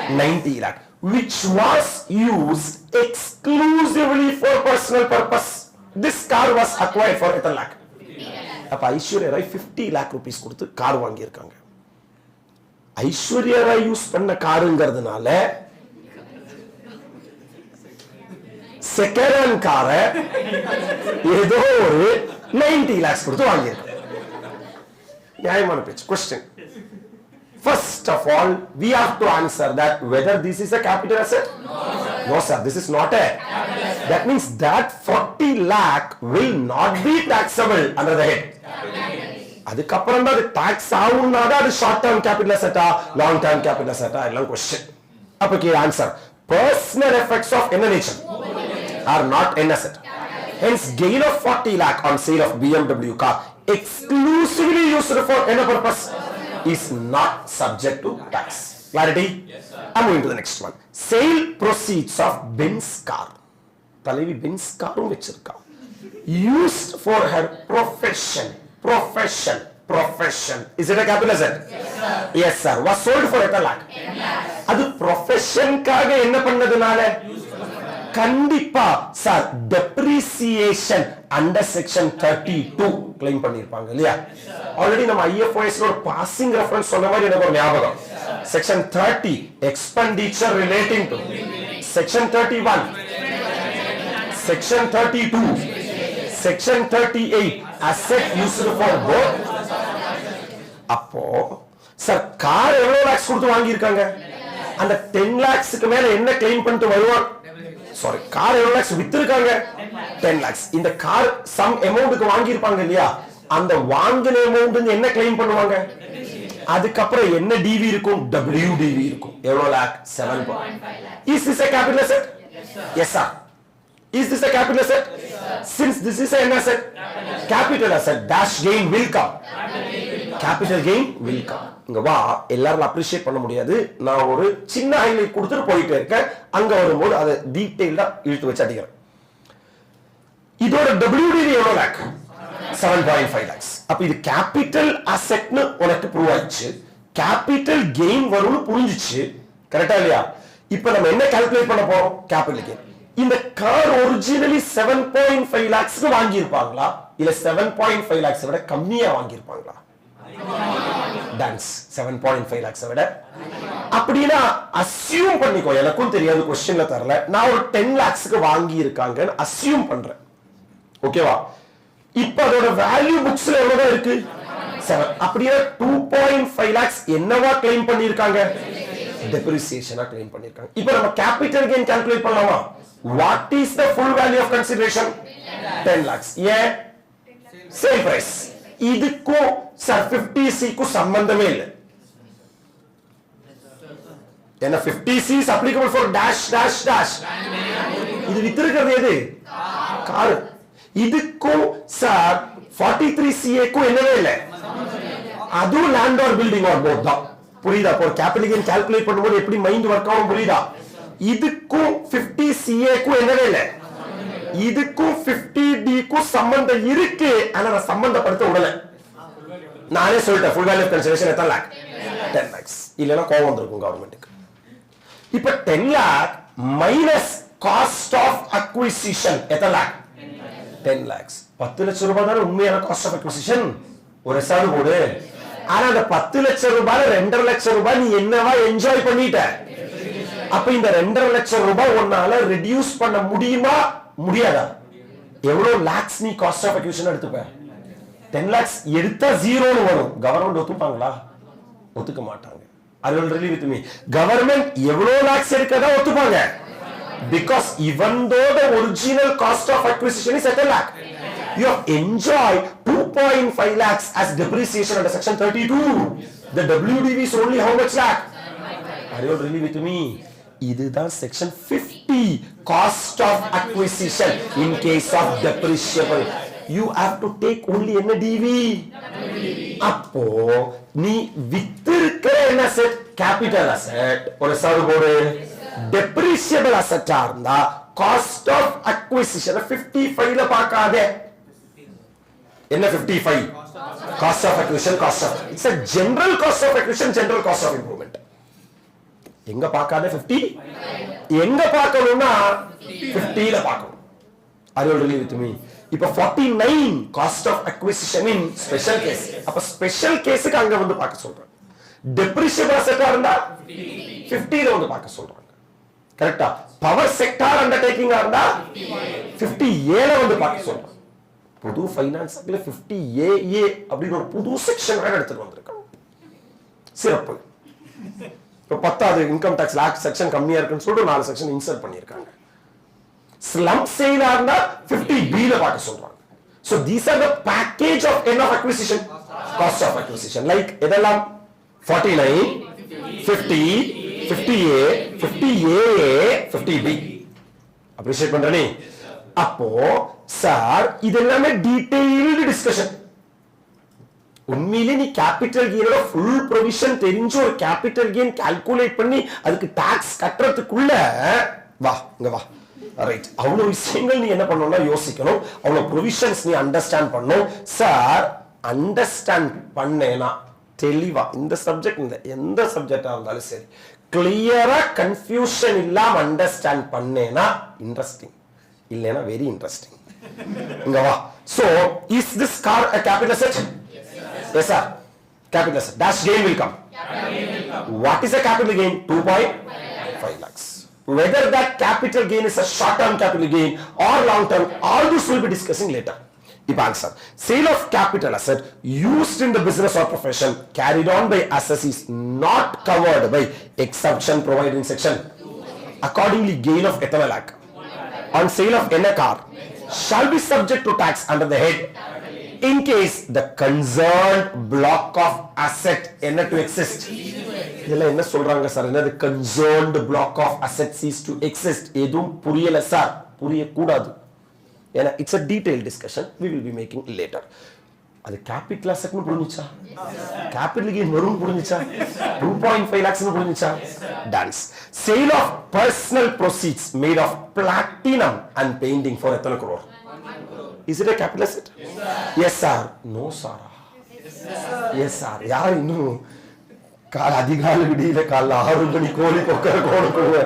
90 lakh. Which was used exclusively for personal purpose. This car was acquired for ethanol lakh. அப்ப Aishwarya Rai 50 lakh rupees கொடுத்து car வாங்கி இருக்காங்க. Aishwarya Rai use பண்ண காருங்கிறதுனால second hand காரை ஏதோ ஒரு 90 lakhs கொடுத்து வாங்கி இருக்காங்க. நியாயமான பேச்சு. Question. First of all, we have to answer that whether this is a capital asset. No sir, this is not a. That means that 40 lakh will not be taxable under the head. அதுக்கப்புறம் தான் அது tax ஆகும்னா அது short term capital அசெட்டா long term capital அசெட்டா எல்லாம் question. அப்ப answer personal effects of என்ன nature are not an asset. Hence gain of 40 lakh on sale of BMW car exclusively used for any purpose is not subject to tax. Clarity? Yes, sir. I'm going to the next one. Sale proceeds of Benz car. தலைவி Benz காரும் வச்சிருக்கா. Used for her profession. Is it a capital asset? Yes sir. Yes sir. Was sold for 10 lakh. அது profession காக என்ன பண்ணதுனால கண்டிப்பா sir depreciation under section 32 claim பண்ணிருப்பாங்க இல்லையா? ஆல்ரெடி நம்ம IFOS ஒரு பாசிங் ரெஃபரன்ஸ் சொன்ன மாதிரி எனக்கு ஒரு ஞாபகம். section 30 expenditure relating to section 31 section 32 section 38 asset used for both. அப்போ சார் கார் எவ்வளவு lakhs கொடுத்து வாங்கி இருக்காங்க? அந்த 10 lakhsக்கு மேல என்ன claim பண்ணிட்டு வருவாங்க? சாரி, கார் எவ்வளவு lakhs வித்திருக்காங்க? 10 lakhs. இந்த கார் சம் அமௌண்ட்க்கு வாங்கி இருப்பாங்க இல்லையா? அந்த வாங்கின அமௌண்ட் என்ன claim பண்ணுவாங்க? அதுக்கப்புறம் என்ன DV இருக்கும்? WDV இருக்கும். எவ்வளவு lakh? 7.5 lakh. Is this a capital asset? Yes sir. Is this a capital asset? Since this is an asset, capital asset dash gain will come. Capital gain will come. இங்க வா, எல்லாரும் appreciate பண்ண முடியாது. நான் ஒரு சின்ன ஹைலைட் கொடுத்துட்டு போயிட்டே இருக்கேன். அங்க வரும்போது அதை டீடைலா இழுத்து வச்சு அடிக்கிறேன். இதோட WDV எவ்வளவு லாக்? 7.5 lakhs. அப்ப இது கேபிட்டல் அசெட்னு உனக்கு ப்ரூவ் ஆயிடுச்சு. கேபிட்டல் கெயின் வரும்னு புரிஞ்சிச்சு. கரெக்டா இல்லையா? இப்போ நம்ம என்ன கால்குலேட் பண்ண போறோம்? Capital gain. இந்த கார் ஒரிஜினலி 7.5 lakhs வாங்கி இருப்பாங்களா இல்ல 7.5 lakhs விட கம்மியா வாங்கி இருப்பாங்களா? டான்ஸ் 7.5 lakhs விட. அப்படினா அஸ்யூம் பண்ணிக்கோ, எனக்கும் தெரியாது, क्वेश्चनல தரல. நான் ஒரு 10 lakhsக்கு வாங்கி இருக்காங்கன்னு அஸ்யூம் பண்றேன். ஓகேவா? இப்போ அதோட வேல்யூ புக்ஸ்ல எவ்வளவு இருக்கு? 7. அப்படியே 2.5 lakhs என்னவா claim பண்ணிருக்காங்க? depreciation claim பண்ணிருக்காங்க. இப்போ நம்ம capital gain calculate பண்ணலாமா? What is the full value of consideration? 10 lakhs. Yeah, same price. இதுக்கு சார் 50C க்கு சம்பந்தமே இல்ல. ஏன்னா 50C is applicable for dash dash dash. இது வித்திருக்கிறது எது? கார். இதுக்கு சார் 43CA க்கு என்னவே இல்ல. அது land or building or both தான். புரியுதா? இப்போ கேபிட்டல் கெயின் கால்குலேட் பண்ணும்போது எப்படி மைண்ட் வர்க் ஆகும் புரியுதா? இதுக்கும் 50CA க்கு என்னவே இல்ல. இதுக்கும் 50D க்கு சம்பந்தம் இருக்கு. ஆனா நான் சம்பந்தப்படுத்த விடல. நானே சொல்லிட்டேன் full value of consideration எத்தனை lakh? 10 lakhs. இல்லனா கோவம் வந்திருக்கும் கவர்மெண்ட்க்கு. இப்போ 10 lakh minus cost of acquisition எத்தனை lakh? 10 lakhs. 10 லட்சம் ரூபாய் தான் உண்மையான காஸ்ட் ஆஃப் அக்விசிஷன். ஒரு சார்ட் போடு. ஆனா அந்த 10 லட்சம் ரூபாய் 2.5 லட்சம் ரூபாய் நீ என்னவா என்ஜாய் பண்ணிட்ட? அப்ப இந்த 2.5 லட்சம் ரூபாய் உன்னால ரெடியூஸ் பண்ண முடியுமா முடியாதா? எவ்வளவு லாக்ஸ் நீ காஸ்ட் ஆஃப் அக்விசிஷன் எடுத்துப்ப? 10 lakhs எடுத்தா ஜீரோன்னு வரும். கவர்மெண்ட் ஒத்துப்பாங்களா? ஒத்துக்க மாட்டாங்க. Are you really with me? Government எவ்வளவு lakhs எடுக்கறதா ஒத்துப்பாங்க. Because even though the original cost of acquisition is 7 lakh, you have enjoyed 2.5 lakhs as depreciation under section 32. The WDV is only how much lakh? Are you really with me? இதுதான் section 50 cost of acquisition in case of depreciable. You have to take only என்ன DV? அப்போ நீ வித்திருக்கிற என்ன asset? Capital asset. ஒரு சர்வ் போடு. Depreciable அசெட்டா இருந்தா காஸ்ட் ஆஃப் அக்விசிஷன் 55 ல பார்க்காதே. என்ன 55? Cost of acquisition, cost of it's a general cost of acquisition, general cost of improvement. எங்க பார்க்காத 50? எங்க பார்க்கணும்னா 50 ல பார்க்கணும். Are you really with me? இப்ப 49 cost of acquisition in special case. அப்ப ஸ்பெஷல் கேஸுக்கு அங்க வந்து பார்க்க சொல்றேன். டெப்ரிசியபிள் அசெட்டா இருந்தா 50 ல வந்து பார்க்க சொல்றாங்க. கரெக்ட்டா? பவர் செக்டார் அண்டர்டேக்கிங்கா இருந்தா 50A ல வந்து பார்க்க சொல்றேன். புது ஃபைனான்ஸ்ல 50AA அப்படின்னு ஒரு புது செக்ஷன் வேற எடுத்துட்டு வந்திருக்காங்க. சிறப்பு. இப்ப 10வது இன்கம் டாக்ஸ் லாக் செக்ஷன் கம்மியா இருக்குன்னு சொல்லிட்டு 4 செக்ஷன் இன்சர்ட் பண்ணிருக்காங்க. ஸ்லம்ப் சேலா இருந்தா 50B ல பார்க்க சொல்றாங்க. So these are the package of end of acquisition, cost of acquisition. Like இதெல்லாம் 49, 50, 50A, 50AA, 50B. அப்ரிஷியேட் பண்றேனே. அப்போ சார் இதெல்லாமே டீடைல்டு டிஸ்கஷன். உண்மையிலே நீ கேபிட்டல் கெயினோட ஃபுல் ப்ரொவிஷன் தெரிஞ்சு ஒரு கேபிட்டல் கெயின் கால்குலேட் பண்ணி அதுக்கு டாக்ஸ் கட்டுறதுக்குள்ள வா இங்க வா. ரைட். அவ்வளவு விஷயங்கள் நீ என்ன பண்ணணும்னா யோசிக்கணும். அவ்வளவு ப்ரொவிஷன்ஸ் நீ அண்டர்ஸ்டாண்ட் பண்ணணும். சார் அண்டர்ஸ்டாண்ட் பண்ணேனா தெளிவா இந்த சப்ஜெக்ட் இந்த எந்த சப்ஜெக்டா இருந்தாலும் சரி கிளியரா கன்ஃபியூஷன் இல்லாம அண்டர்ஸ்டாண்ட் பண்ணேனா இன்ட்ரெஸ்டிங், இல்லைனா வெரி இன்ட்ரெஸ்டிங். இங்க வா. So is this car a capital asset? Yes sir, capital asset. Dash gain will come. What is a capital gain? 2.5 lakhs. Whether that capital gain is a short term capital gain or long term, all this will be discussing later. If answer, sale of capital asset used in the business or profession carried on by assets is not covered by exception provided in section. Accordingly, gain of ethanol lakh on sale of any car shall be subject to tax under the head in case the concerned block of asset என்ன to exist. இதெல்லாம் என்ன சொல்றாங்க sir? என்னது concerned block of asset cease to exist? எதுவும் புரியல sir, புரிய கூடாது. ஏன்னா it's a detailed discussion we will be making later. அது கேபிட்டல் அசெட்னு புரிஞ்சுச்சா? கேபிட்டல் கெயின் வரும் புரிஞ்சுச்சா? 2.5 lakhs னு புரிஞ்சுச்சா? டான்ஸ். Sale of personal proceeds made of platinum and painting for எத்தனை crore? Is it a capital asset? Yes sir. No sir. Yes sir. யார் இன்னும் அதிகாலை விடியில காலைல 6 மணி கோழி கொக்கர கோடுக்குள்ள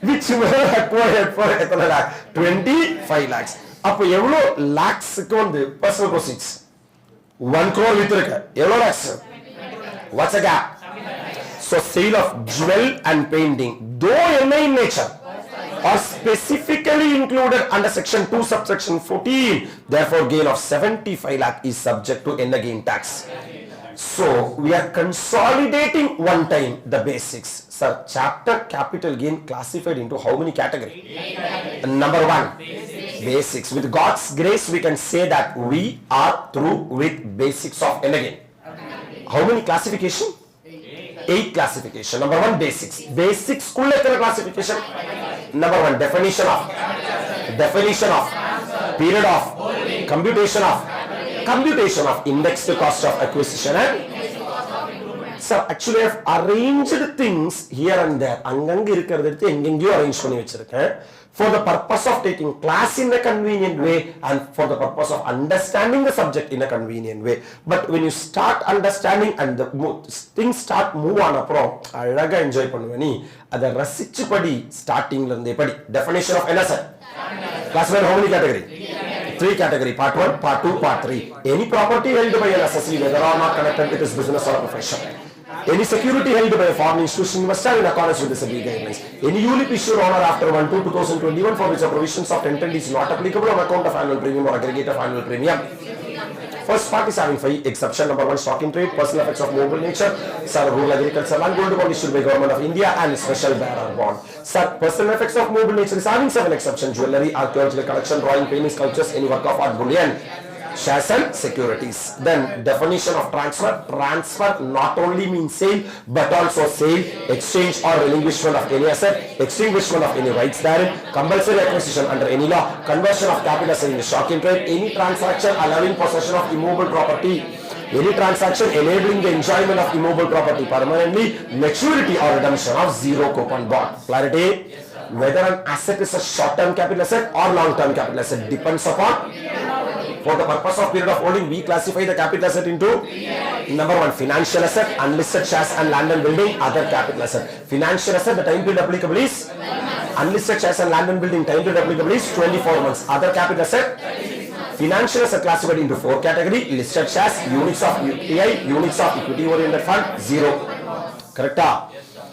which were acquired for எத்தனை lakh? 25 lakhs. அப்ப எவ்வளவு லாக்ஸ்க்கு வந்து பர்சனல் ப்ரோசீட்ஸ் 1 crore வித்திருக்க எவ்வளவு lakhs? What's a gap? So sale of jewel and painting though any in nature or specifically included under section 2 subsection 14, therefore gain of 75 lakh is subject to any gain tax. So we are consolidating one time the basics. Sir, chapter capital gain classified into how many category? Number 1, basics. With God's grace we can say that we are through with basics of any gain. How many classification? 8 classification. Number 1, basics. Basics kulla ekana classification? Number 1, definition of period of computation of indexed cost of acquisition and sir actually I have arranged things here and there. அங்கங்க இருக்கிறது எடுத்து எங்கெங்கயோ arrange பண்ணி வச்சிருக்கேன் for the purpose of taking class in a convenient way and for the purpose of understanding the subject in a convenient way. But when you start understanding and the things start move on அப்புறம் அழகா enjoy பண்ணுவே. நீ அதை ரசிச்சு படி. ஸ்டார்டிங்ல இருந்தே படி. definition of an asset classified how many category? 3 category. Part 1, Part 2, Part 3. Any property held by an assessee whether or not connected with his business or profession. Any security held by a foreign institution must have in accordance with the SEBI guidelines. Any ULIP issued on or after 1/2/2021 for which the provisions of intent is not applicable on account of annual premium or aggregate of annual premium. First part is having 5 exception. Number 1, stock in trade, personal effects of movable nature, sir, rural agriculture land, gold bond issued by government of India and special bearer bond. Sir, personal effects of movable nature is having 7 exception. Jewelry, archaeological collection, drawing, painting, sculptures, any work of art, bullion, shares and securities. Then definition of transfer. Transfer not only means sale but also sale, exchange or relinquishment of any asset, extinguishment of any rights therein, compulsory acquisition under any law, conversion of capital asset in stock in trade, any transaction allowing possession of immovable property Any transaction enabling the enjoyment of immobile property permanently, maturity or redemption of zero coupon bond. Clarity? Whether an asset is a short-term capital asset or long-term capital asset depends upon. For the purpose of period of holding, we classify the capital asset into number one, financial asset, unlisted shares and land and building, other capital asset. Financial asset, the time period applicable is unlisted shares and land and building, time period applicable is 24 months. Other capital asset, financial asset classified into 4 category: listed shares, units of UTI, units of equity oriented fund, 0. Correct?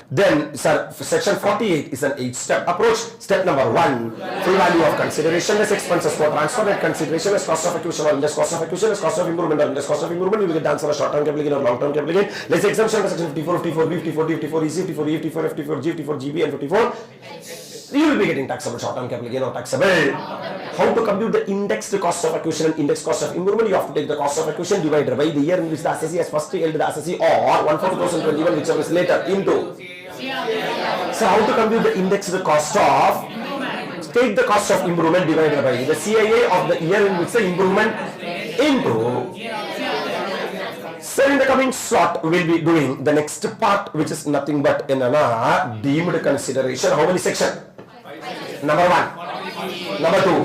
Then, sir, section 48 is an 8-step approach. Step number 1, full value of consideration less expenses for transfer and consideration less cost of acquisition or less cost of acquisition less cost of improvement or less cost of improvement. You will get the answer of short-term capital gain or long-term capital gain. Less exemption under section 54, 54B, 54D, 54EC, 54E, 54F, 54G, 54GB and 54. You will be getting taxable short-term capital gain or taxable. How to compute the indexed cost of acquisition and index cost of improvement? You have to take the cost of acquisition divided by the year in which the assessee has first held the assessee or 1/4/2021, whichever is later, into. So how to compute the indexed cost of? Take the cost of improvement divided by the CIA of the year in which the improvement improved. So in the coming slot, we will be doing the next part, which is nothing but in a deemed consideration. How many sections? Number 1, number 2,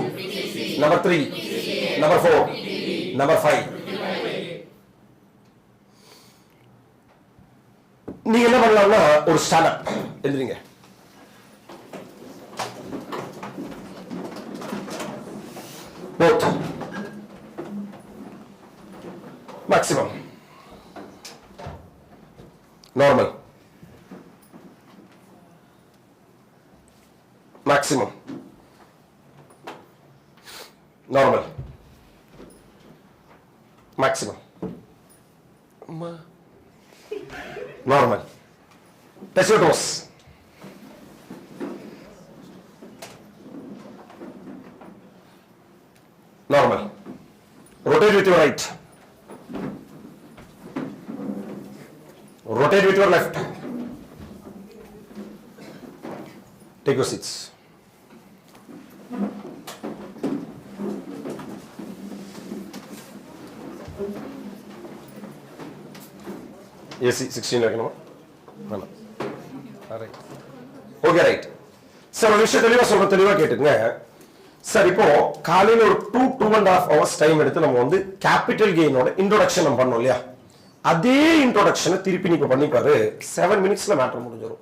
number 3, number 4, number 5. நீங்க என்ன பண்ணலாம்னா ஒரு start up எழுதுறீங்க. both maximum normal maximum normal maximum normal. Touch your toes. Normal. Rotate with your right. Rotate with your left. Take your seats. AC 16 வைக்கணுமா? வேணாம். Right. Okay right. Sir ஒரு விஷயம் தெளிவா கேட்டுங்க. சார் இப்போ காலையில் ஒரு 2.5 hours டைம் எடுத்து நம்ம வந்து கேபிட்டல் கெயினோட இன்ட்ரோடக்ஷன் நம்ம பண்ணோம் இல்லையா? அதே இன்ட்ரோடக்ஷனை திருப்பி நீங்க பண்ணிப்பாரு 7 minutesல மேட்டர் முடிஞ்சிடும்.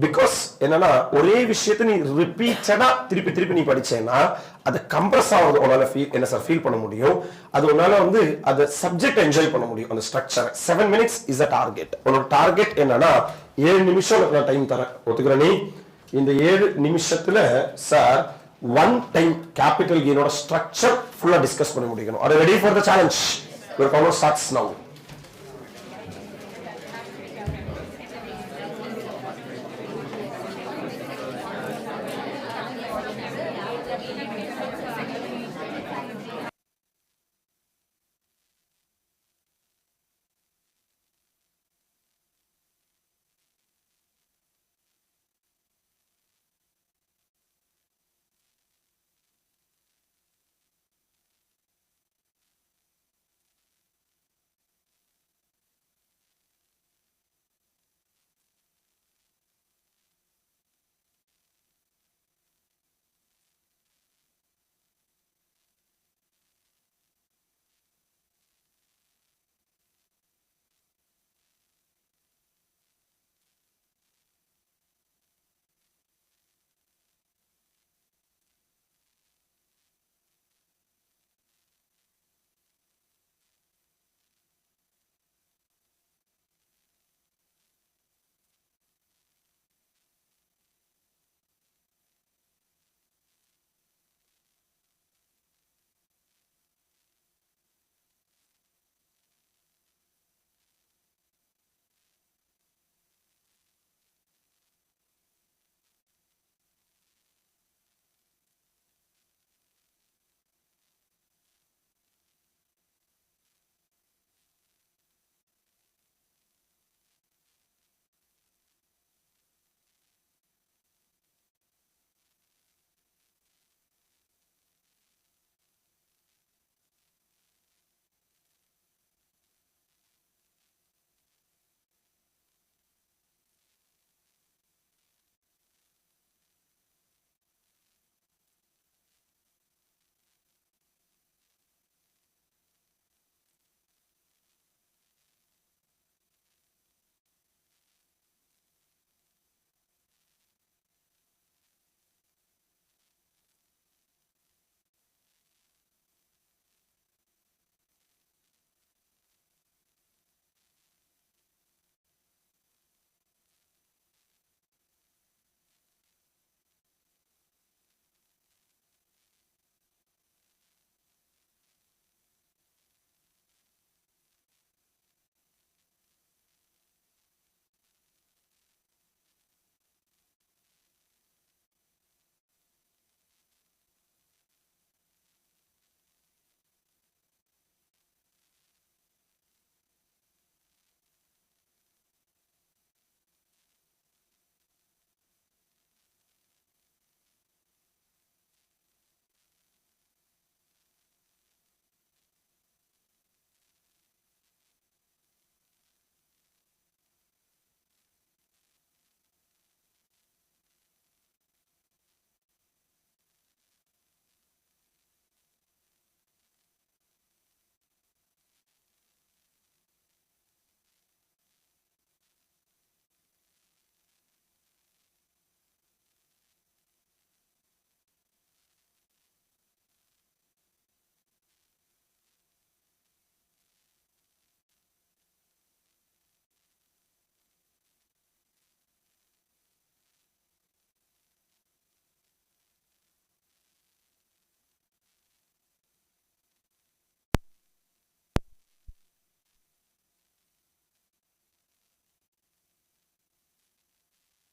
பிகாஸ் என்னன்னா ஒரே விஷயத்தை நீ ரிப்பீட்டடா திருப்பி நீ படிச்சேன்னா அது கம்ப்ரஸ் ஆகுது. உன்னால ஃபீல் பண்ண முடியும். அது உன்னால வந்து அந்த சப்ஜெக்ட் என்ஜாய் பண்ண முடியும். அந்த structure 7 minutes is a target. உன்னோட டார்கெட் என்னன்னா 7 நிமிஷம் நான் டைம் தரேன். ஒத்துக்கிற நீ இந்த 7 நிமிஷத்துல சார் 1 time கேபிட்டல் கெயினோட ஸ்ட்ரக்சர் ஃபுல்லா டிஸ்கஸ் பண்ண முடியும். Are you ready for the challenge? Your power starts now.